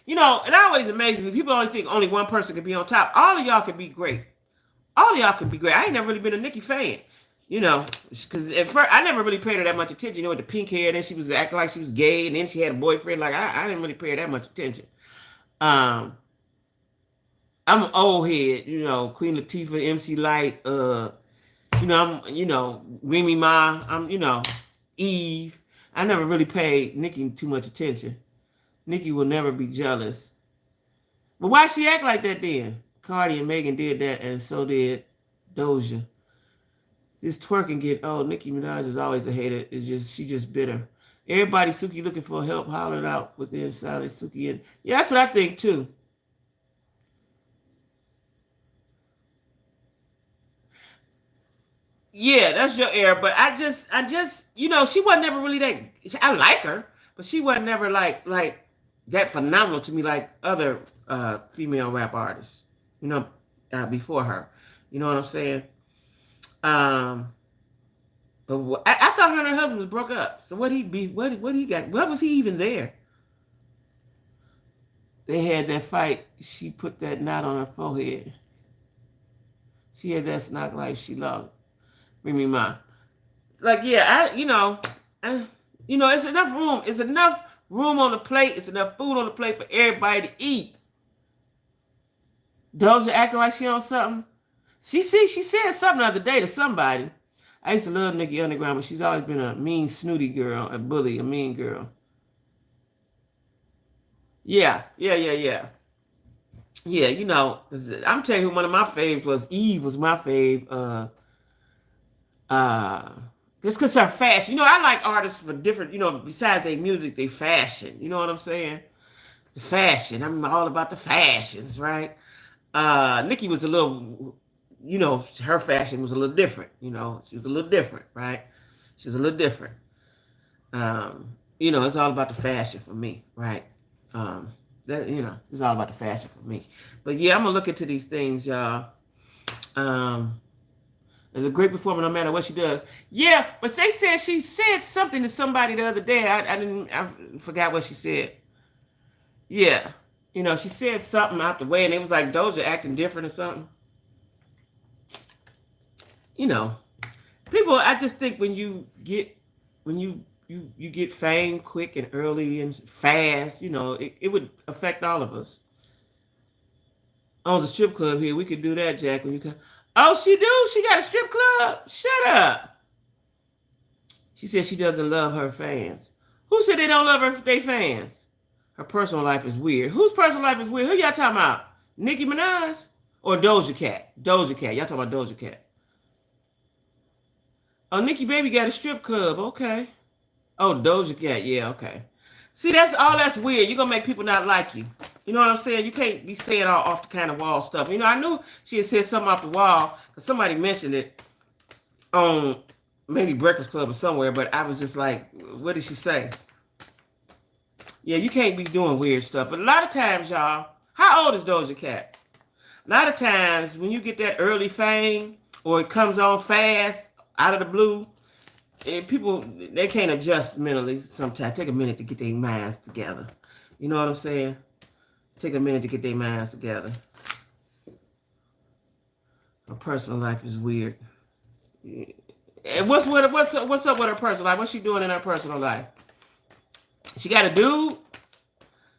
You know, it always amazes me. People only think only one person can be on top. All of y'all can be great. All of y'all can be great. I ain't never really been a Nikki fan. You know, because at first I never really paid her that much attention. You know, with the pink hair, then she was acting like she was gay, and then she had a boyfriend. Like I didn't really pay her that much attention. Um, I'm an old head. You know, Queen Latifah, MC Light. Remy Ma. Eve. I never really paid Nikki too much attention. Nikki will never be jealous. But why she act like that then? Cardi and Megan did that, and so did Doja. This twerking get Nicki Minaj is always a hater. She just bitter. Everybody Suki looking for help, hollering out within silence. Suki and yeah, that's what I think too. Yeah, that's your error. But she wasn't never really that. I like her, but she wasn't never like that phenomenal to me like other female rap artists. Before her. You know what I'm saying? Um, but I thought her and her husband was broke up. So what he be? What he got? What was he even there? They had that fight. She put that knot on her forehead. She had that snock like she loved. Remy Ma. Like yeah, it's enough room. It's enough room on the plate. It's enough food on the plate for everybody to eat. Doja acting like she on something. She said something the other day to somebody. I used to love Nicki Underground, but she's always been a mean, snooty girl, a bully, a mean girl. Yeah. Yeah, I'm telling you, one of my faves was Eve was my fave. Just because her fashion. I like artists for different, besides their music, they fashion. You know what I'm saying? The fashion. I'm all about the fashions, right? Nikki was a little, her fashion was a little different. She was a little different, right? She was a little different. It's all about the fashion for me, right? It's all about the fashion for me. But yeah, I'm gonna look into these things, y'all. Is a great performer no matter what she does. Yeah, but they said she said something to somebody the other day. I forgot what she said. Yeah. She said something out the way and it was like Doja acting different or something. People, I just think when you get fame quick and early and fast, it would affect all of us. Owns a strip club here. We could do that, Jack, when you come. Oh, she do? She got a strip club? Shut up. She said she doesn't love her fans. Who said they don't love her their fans? Her personal life is weird. Whose personal life is weird? Who y'all talking about? Nicki Minaj or Doja Cat? Doja Cat. Y'all talking about Doja Cat. Oh, Nicki Baby got a strip club. Okay. Oh, Doja Cat. Yeah, okay. See, that's weird. You're going to make people not like you. You know what I'm saying? You can't be saying all off the kind of wall stuff. You know, I knew she had said something off the wall because somebody mentioned it on maybe Breakfast Club or somewhere, but I was just like, what did she say? Yeah, you can't be doing weird stuff. But a lot of times, y'all, how old is Doja Cat? A lot of times when you get that early fame or it comes on fast out of the blue, and people, they can't adjust mentally sometimes. Take a minute to get their minds together. You know what I'm saying? Take a minute to get their minds together. Her personal life is weird. And what's up with her personal life? What's she doing in her personal life? She got a dude?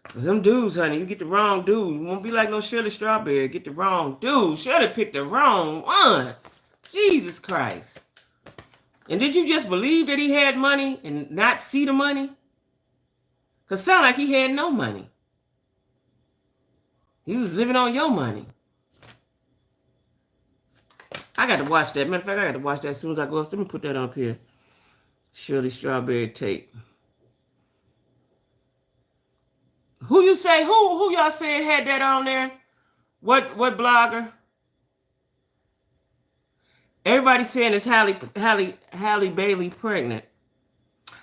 Cause them dudes, honey, you get the wrong dude. You won't be like no Shirley Strawberry. Get the wrong dude. Shirley picked the wrong one. Jesus Christ. And did you just believe that he had money and not see the money? Because sound like he had no money. He was living on your money. I got to watch that. Matter of fact, I got to watch that as soon as I go. Let me put that up here. Shirley Strawberry tape. Who you say? Who y'all said had that on there? What blogger? Everybody saying it's Halle Bailey pregnant.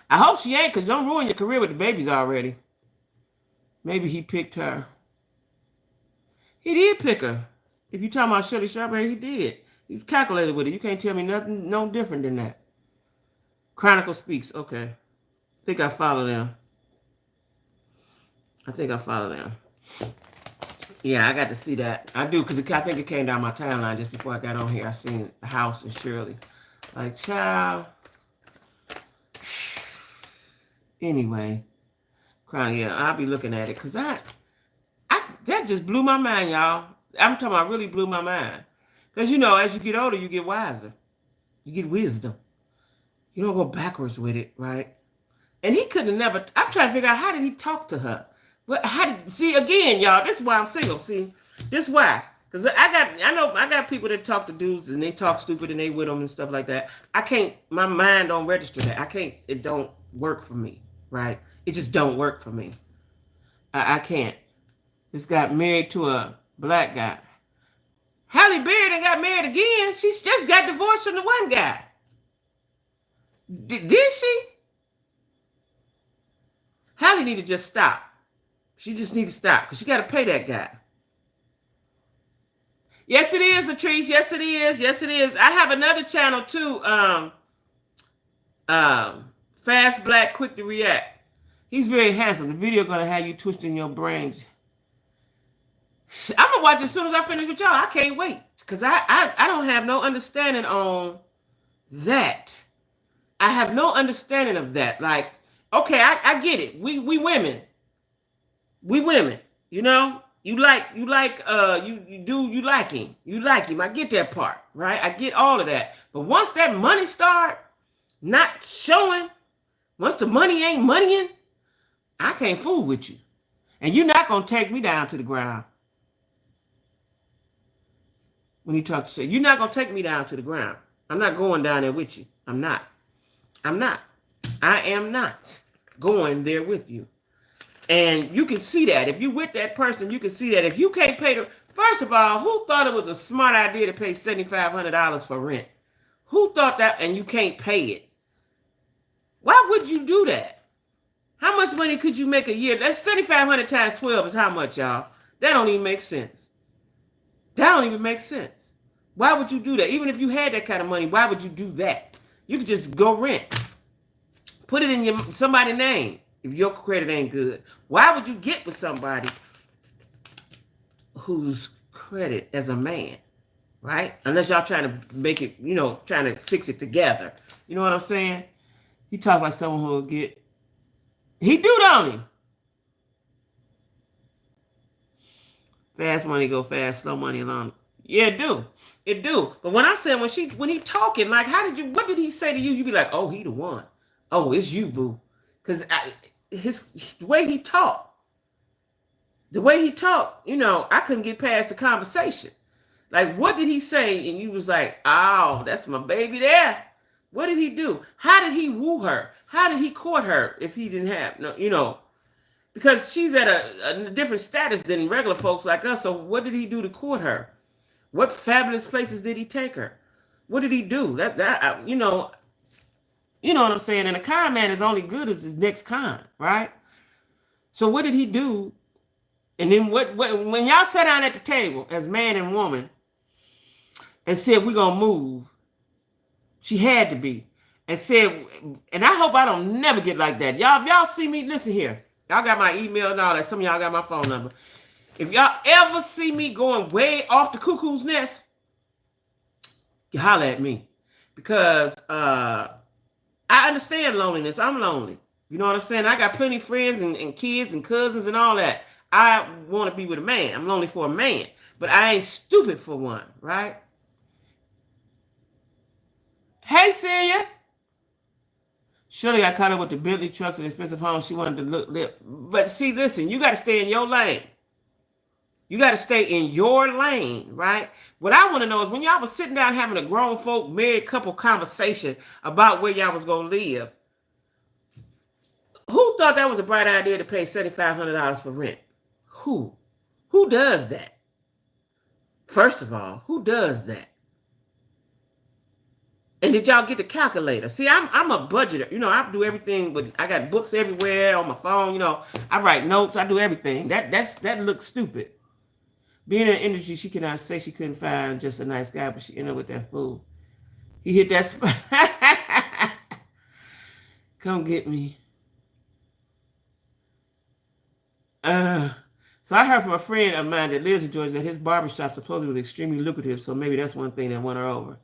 I hope she ain't, because don't ruin your career with the babies already. Maybe he picked her. He did pick her. If you talking about Shirley Strawberry, he did. He's calculated with it. You can't tell me nothing no different than that. Chronicle Speaks. Okay. I think I follow them. Yeah, I got to see that. I do, because I think it came down my timeline just before I got on here. I seen the house and Shirley. Like, child. Anyway. Yeah, I'll be looking at it, because that just blew my mind, y'all. I'm talking about really blew my mind. Because, you know, as you get older, you get wiser. You get wisdom. You don't go backwards with it, right? And he could have never, I'm trying to figure out, how did he talk to her? But see, again, y'all, this is why I'm single. See, this is why. Because I got people that talk to dudes and they talk stupid and they with them and stuff like that. I can't, my mind don't register that. It don't work for me, right? It just don't work for me. I can't. This got married to a black guy. Halle Berry done got married again. She's just got divorced from the one guy. Did she? Halle need to just stop. She just need to stop because she got to pay that guy. Yes, it is, Latrice. Yes, it is. Yes, it is. I have another channel too. Fast Black, Quick to React. He's very handsome. The video gonna have you twisting your brains. I'm gonna watch it as soon as I finish with y'all. I can't wait because I don't have no understanding on that. I have no understanding of that. Like, okay, I get it. We women. We women, you know, you like him. I get that part, right? I get all of that. But once that money start not showing, once the money ain't moneying, I can't fool with you. And you're not going to take me down to the ground. When you talk shit, you're not going to take me down to the ground. I'm not going down there with you. I'm not. I am not going there with you. And you can see that. If you with that person, you can see that. If you can't pay the... First of all, who thought it was a smart idea to pay $7,500 for rent? Who thought that? And you can't pay it. Why would you do that? How much money could you make a year? That's 7,500 times 12 is how much, y'all? That don't even make sense. That don't even make sense. Why would you do that? Even if you had that kind of money, why would you do that? You could just go rent. Put it in somebody's name. If your credit ain't good, why would you get with somebody whose credit as a man, right? Unless y'all trying to make it, you know, trying to fix it together. You know what I'm saying? He talks like someone who will get, he do, don't he? Fast money go fast, slow money along. Yeah, it do. It do. But when I said, when he talking, like, what did he say to you? You be like, oh, he the one. Oh, it's you, boo. Because the way he talked, The way he talked, I couldn't get past the conversation. Like, what did he say? And you was like, oh, that's my baby there. What did he do? How did he woo her? How did he court her if he didn't have, no, because she's at a different status than regular folks like us. So what did he do to court her? What fabulous places did he take her? What did he do? You know what I'm saying? And a con man is only good as his next con, right? So what did he do? And then what when y'all sat down at the table as man and woman and said we're gonna move, she had to be. And said, and I hope I don't never get like that. Y'all see me, listen here. Y'all got my email and all that. Some of y'all got my phone number. If y'all ever see me going way off the cuckoo's nest, you holler at me. Because I understand loneliness. I'm lonely. You know what I'm saying? I got plenty of friends and kids and cousins and all that. I want to be with a man. I'm lonely for a man. But I ain't stupid for one, right? Hey, Celia. Shirley got caught up with the Bentley trucks and expensive homes. She wanted to look. But see, listen, you got to stay in your lane. You got to stay in your lane, right? What I want to know is when y'all was sitting down having a grown folk, married couple conversation about where y'all was going to live, who thought that was a bright idea to pay $7,500 for rent? Who? Who does that? First of all, who does that? And did y'all get the calculator? See, I'm a budgeter. I do everything. I got books everywhere on my phone. I write notes. I do everything. That looks stupid. Being in the industry, she cannot say she couldn't find just a nice guy, but she ended up with that fool. He hit that spot. Come get me. So I heard from a friend of mine that lives in Georgia that his barbershop supposedly was extremely lucrative, so maybe that's one thing that won her over.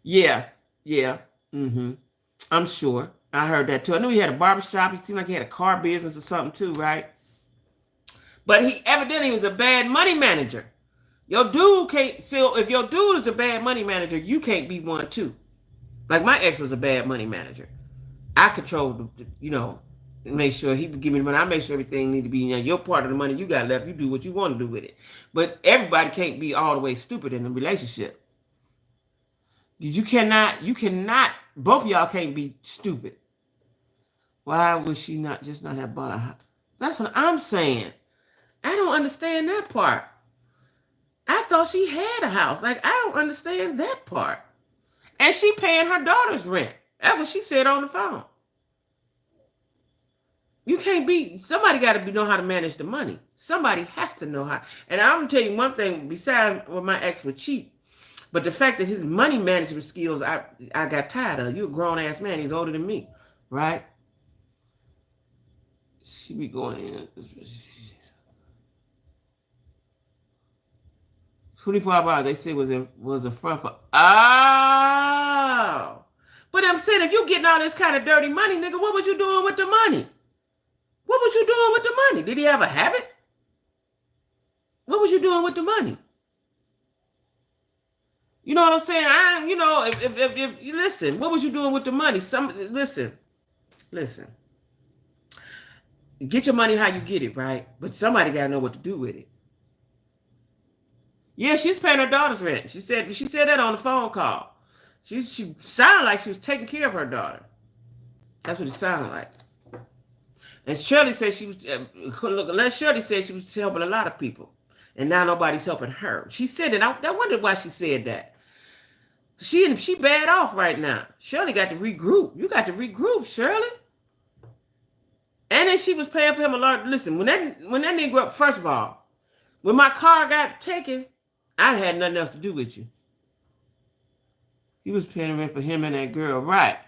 Yeah. I'm sure. I heard that too. I knew he had a barbershop. He seemed like he had a car business or something too, right? But he evidently was a bad money manager. Your dude can't. So if your dude is a bad money manager, you can't be one too. Like my ex was a bad money manager. I controlled, make sure he would give me the money. I make sure everything need to be, your part of the money you got left. You do what you want to do with it. But everybody can't be all the way stupid in a relationship. You cannot, both of y'all can't be stupid. Why would she not have bought a house? That's what I'm saying. I don't understand that part. I thought she had a house. Like, I don't understand that part. And she paying her daughter's rent. That's what she said on the phone. You can't be, somebody got to know how to manage the money. Somebody has to know how. And I'm going to tell you one thing, besides what my ex was cheap, but the fact that his money management skills, I got tired of. You a grown-ass man. He's older than me, right? She be going in. 24 hours, they say was a front for. Oh. But I'm saying, if you getting all this kind of dirty money, nigga, what was you doing with the money? What was you doing with the money? Did he have a habit? What was you doing with the money? You know what I'm saying? If you listen, what was you doing with the money? Listen. Get your money how you get it, right? But somebody gotta know what to do with it. Yeah, she's paying her daughter's rent. She said that on the phone call. She sounded like she was taking care of her daughter. That's what it sounded like. And Shirley said she was Shirley said she was helping a lot of people, and now nobody's helping her. She said that. I wondered why she said that. She bad off right now. Shirley got to regroup. You got to regroup, Shirley. And then she was paying for him a lot. Listen, when that nigga up, first of all, when my car got taken, I had nothing else to do with you. He was paying rent for him and that girl, right?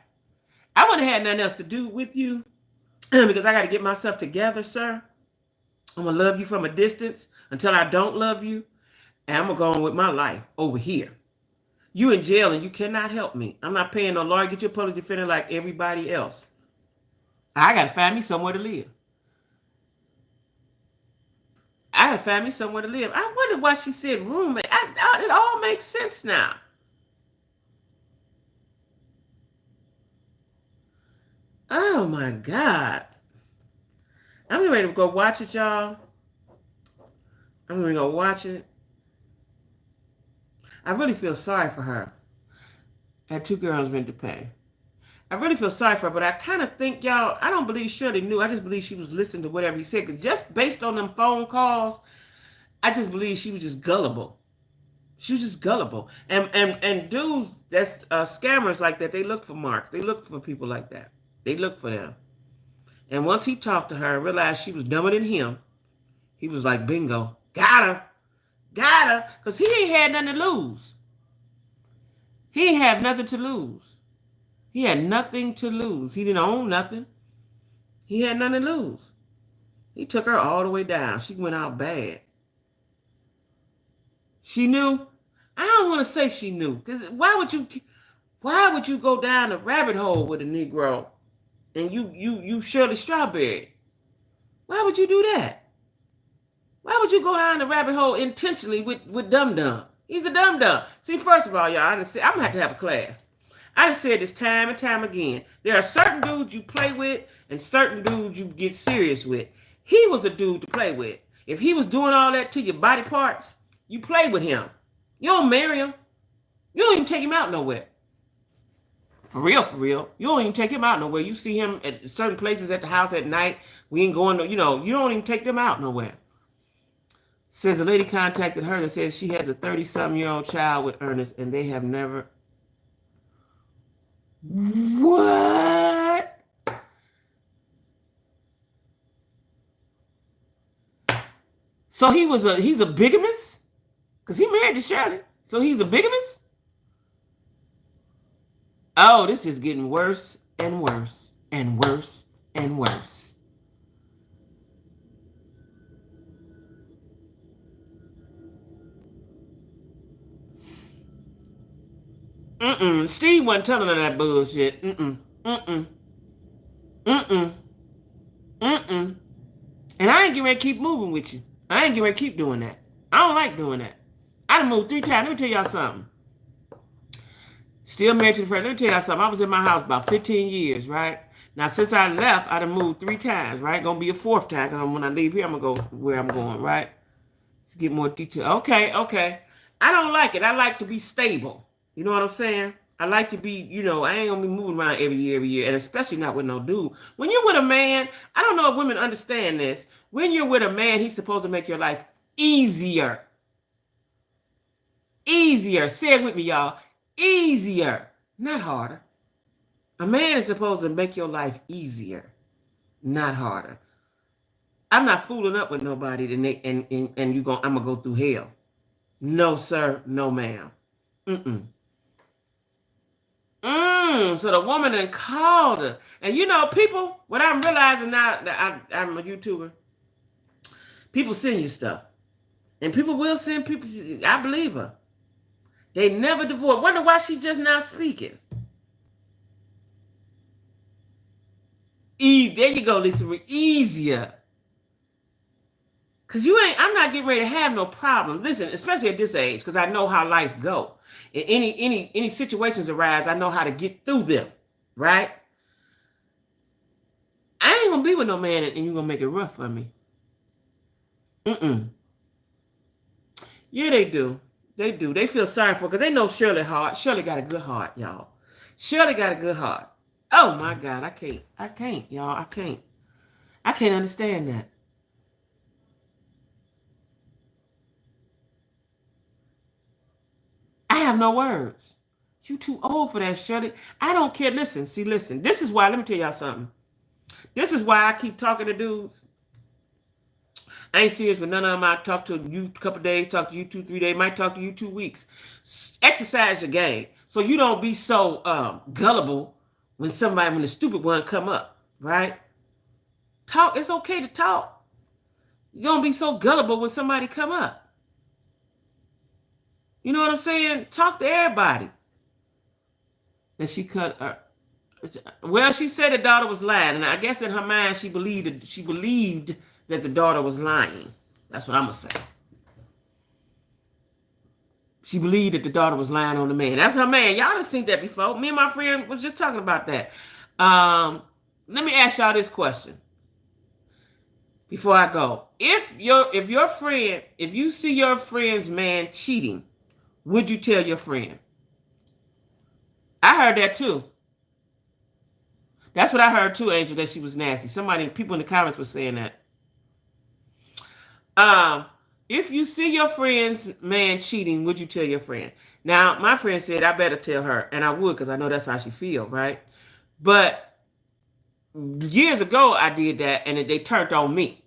I wouldn't have had nothing else to do with you because I got to get myself together, sir. I'm going to love you from a distance until I don't love you. And I'm going to go on with my life over here. You in jail and you cannot help me. I'm not paying no lawyer. Get your public defender like everybody else. I got to find me somewhere to live. I got to find me somewhere to live. I wonder why she said roommate. It all makes sense now. Oh my God. I'm ready to go watch it, y'all. I'm gonna go watch it. I really feel sorry for her. I had 2 girls rent to pay. I really feel sorry for her, but I kind of think, y'all, I don't believe Shirley knew. I just believe she was listening to whatever he said. Because just based on them phone calls, I just believe she was just gullible. She was just gullible. And dudes that's scammers like that, they look for marks. They look for people like that. They look for them. And once he talked to her and realized she was dumber than him, he was like, bingo, got her. Got her. Because he ain't had nothing to lose. He ain't have nothing to lose. He had nothing to lose. He didn't own nothing. He had nothing to lose. He took her all the way down. She went out bad. She knew. I don't want to say she knew, because why would you go down a rabbit hole with a Negro and you Shirley Strawberry? Why would you do that? Why would you go down the rabbit hole intentionally with Dum Dum? He's a Dum Dum. See, first of all, y'all, I'm gonna have a class. I just said this time and time again. There are certain dudes you play with and certain dudes you get serious with. He was a dude to play with. If he was doing all that to your body parts, you play with him. You don't marry him. You don't even take him out nowhere. For real. You don't even take him out nowhere. You see him at certain places at the house at night. We ain't going to, you don't even take them out nowhere. Says a lady contacted her and says she has a 30-something-year-old child with Ernest and they have never... What? So he's a bigamist? Because he married to Shirley. So he's a bigamist? Oh, this is getting worse and worse and worse and worse. Steve wasn't telling her that bullshit. And I ain't getting ready to keep moving with you. I ain't getting ready to keep doing that. I don't like doing that. I done moved 3 times. Let me tell y'all something. Still married to the friend. Let me tell y'all something. I was in my house about 15 years, right? Now, since I left, I done moved 3 times, right? Gonna be a 4th time, because when I leave here, I'm gonna go where I'm going, right? Let's get more detail. Okay. I don't like it. I like to be stable. You know what I'm saying? I like to be, I ain't gonna be moving around every year, and especially not with no dude. When you're with a man, I don't know if women understand this. When you're with a man, he's supposed to make your life easier. Easier. Say it with me, y'all. Easier, not harder. A man is supposed to make your life easier, not harder. I'm not fooling up with nobody and I'm gonna go through hell. No, sir. No, ma'am. So the woman then called her. And people, what I'm realizing now that I'm a YouTuber, people send you stuff. And people will send people, I believe her. They never divorce. Wonder why she just now speaking. There you go, Lisa. Easier. Because I'm not getting ready to have no problem. Listen, especially at this age, because I know how life go. And any situations arise, I know how to get through them. Right? I ain't going to be with no man and you're going to make it rough for me. Yeah, they do. They do. They feel sorry for her because they know Shirley heart. Shirley got a good heart, y'all. Shirley got a good heart. Oh, my God. I can't, y'all. I can't understand that. I have no words. You too old for that, Shirley. I don't care. Listen. This is why. Let me tell y'all something. This is why I keep talking to dudes. I ain't serious with none of them. I talk to you a couple days, talk to you 2-3 days, might talk to you 2 weeks. Exercise your game so you don't be so gullible when the stupid one come up, right? Talk. It's okay to talk. You don't be so gullible when somebody come up. You know what I'm saying? Talk to everybody. And she cut her. Well, she said the daughter was lying, and I guess in her mind she believed that the daughter was lying. That's what I'm gonna say. She believed that the daughter was lying on the man. That's her man. Y'all done seen that before. Me and my friend was just talking about that. Let me ask y'all this question. before I go. If you see your friend's man cheating, would you tell your friend? I heard that too. That's what I heard too, Angel, that she was nasty. People in the comments were saying that. Um, if you see your friend's man cheating, would you tell your friend? Now, my friend said I better tell her, and I would because I know that's how she feel, right? But years ago, I did that, and they turned on me,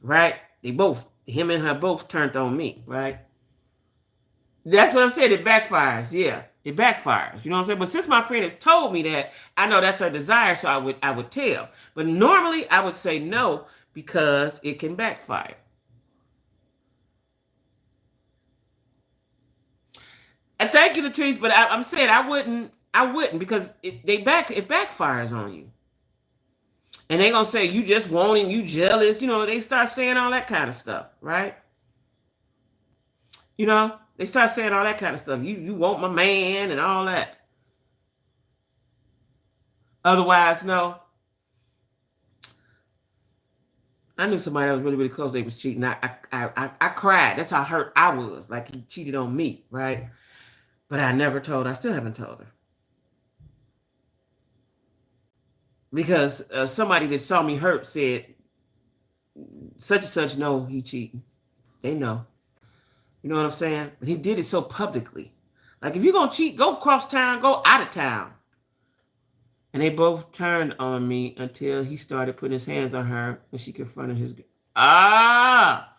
right? Him and her both turned on me, right? That's what I'm saying. It backfires. Yeah, it backfires. You know what I'm saying? But since my friend has told me that, I know that's her desire, so I would tell. But normally, I would say no because it can backfire. And thank you, Latrice, but I'm saying I wouldn't because it backfires on you, and they gonna say you just wanting, you jealous. They start saying all that kind of stuff, right? They start saying all that kind of stuff. You want my man and all that. Otherwise, no. I knew somebody that was really really close. They was cheating. I cried. That's how hurt I was. Like he cheated on me, right? But I never told. I still haven't told her. Because somebody that saw me hurt said such and such know he cheating. They know. You know what I'm saying? But he did it so publicly. Like if you're gonna cheat, go cross town, go out of town. And they both turned on me until he started putting his hands on her and she confronted his. Ah,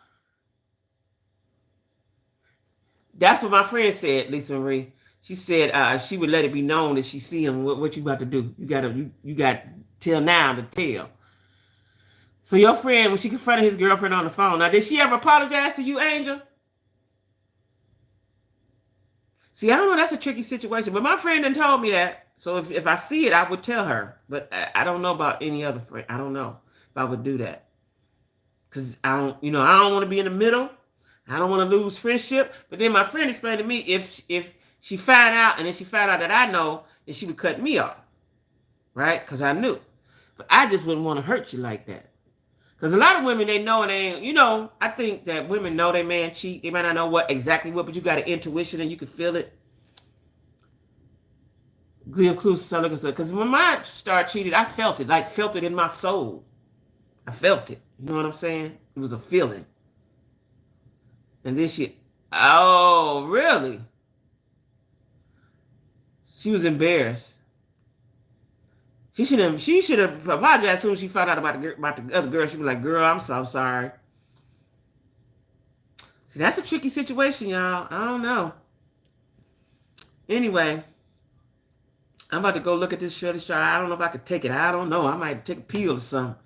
that's what my friend said, Lisa Marie. She said she would let it be known that she see him. What you about to do? You got till now to tell. So your friend, when she confronted his girlfriend on the phone, now did she ever apologize to you, Angel? See, I don't know. That's a tricky situation. But my friend done told me that. So if I see it, I would tell her. But I don't know about any other friend. I don't know if I would do that. Because I don't want to be in the middle. I don't want to lose friendship. But then my friend explained to me if she find out and then she found out that I know, then she would cut me off. Right? Because I knew. But I just wouldn't want to hurt you like that. Because a lot of women, they know and they ain't, I think that women know their man cheat. They might not know exactly what, but you got an intuition and you can feel it. Because when I started cheating, I felt it, felt it in my soul. I felt it. You know what I'm saying? It was a feeling. And then oh, really? She was embarrassed. She should have apologized as soon as she found out about the other girl. She was like, "Girl, I'm so sorry." See, that's a tricky situation, y'all. I don't know. Anyway, I'm about to go look at this Shirley chart. I don't know if I could take it. I don't know. I might take a pill or something.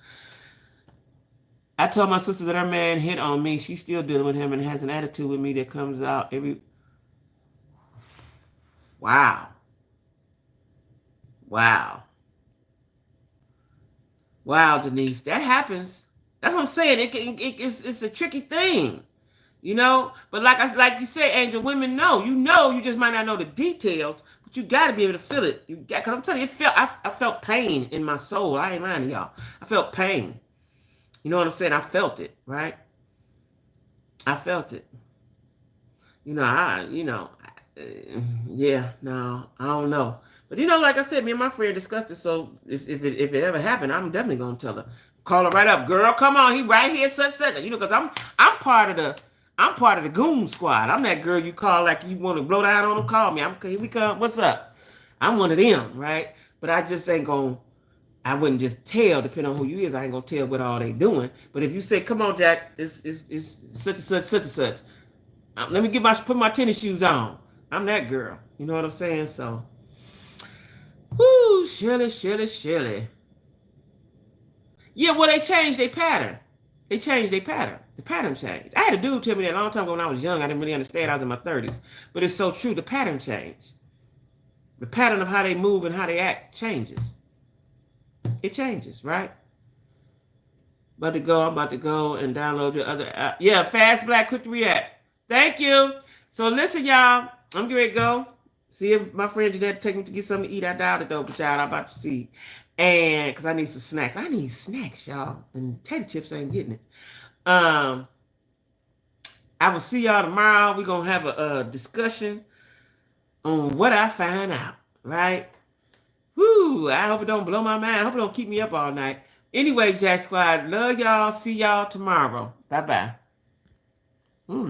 I told my sister that her man hit on me. She's still dealing with him and has an attitude with me that comes out every. Wow. Wow. Wow, Denise, that happens. That's what I'm saying. It's a tricky thing, But like you say, Angel, women know. You just might not know the details, but you got to be able to feel it. Cause I'm telling you, I felt pain in my soul. I ain't lying to y'all. I felt pain. You know what I'm saying? I felt it, right? I felt it. Yeah, no, I don't know. But like I said, me and my friend discussed it. So if it ever happened, I'm definitely gonna tell her. Call her right up, girl. Come on, he right here, such. Because I'm part of the goon squad. I'm that girl you call like you want to blow down on them. Call me. Here we come. What's up? I'm one of them, right? But I just ain't gonna. I wouldn't just tell, depending on who you is. I ain't gonna tell what all they doing. But if you say, "Come on, Jack, it's such and such, such and such," let me put my tennis shoes on. I'm that girl. You know what I'm saying? So, whoo, Shirley. Yeah, well, they changed their pattern. They changed their pattern. The pattern changed. I had a dude tell me that a long time ago when I was young. I didn't really understand. I was in my 30s. But it's so true. The pattern changed. The pattern of how they move and how they act changes. It changes, right? I'm about to go and download your other app. Yeah, Fast Black, quick to react. Thank you. So listen, y'all. I'm ready to go. See if my friend Jeanette take me to get something to eat. I doubt it though, but y'all, I'm about to see. And because I need some snacks. I need snacks, y'all. And tater chips ain't getting it. I will see y'all tomorrow. We're going to have a discussion on what I find out, right? Whoo, I hope it don't blow my mind. I hope it don't keep me up all night. Anyway, Jack Squad, love y'all. See y'all tomorrow. Bye-bye. Ooh,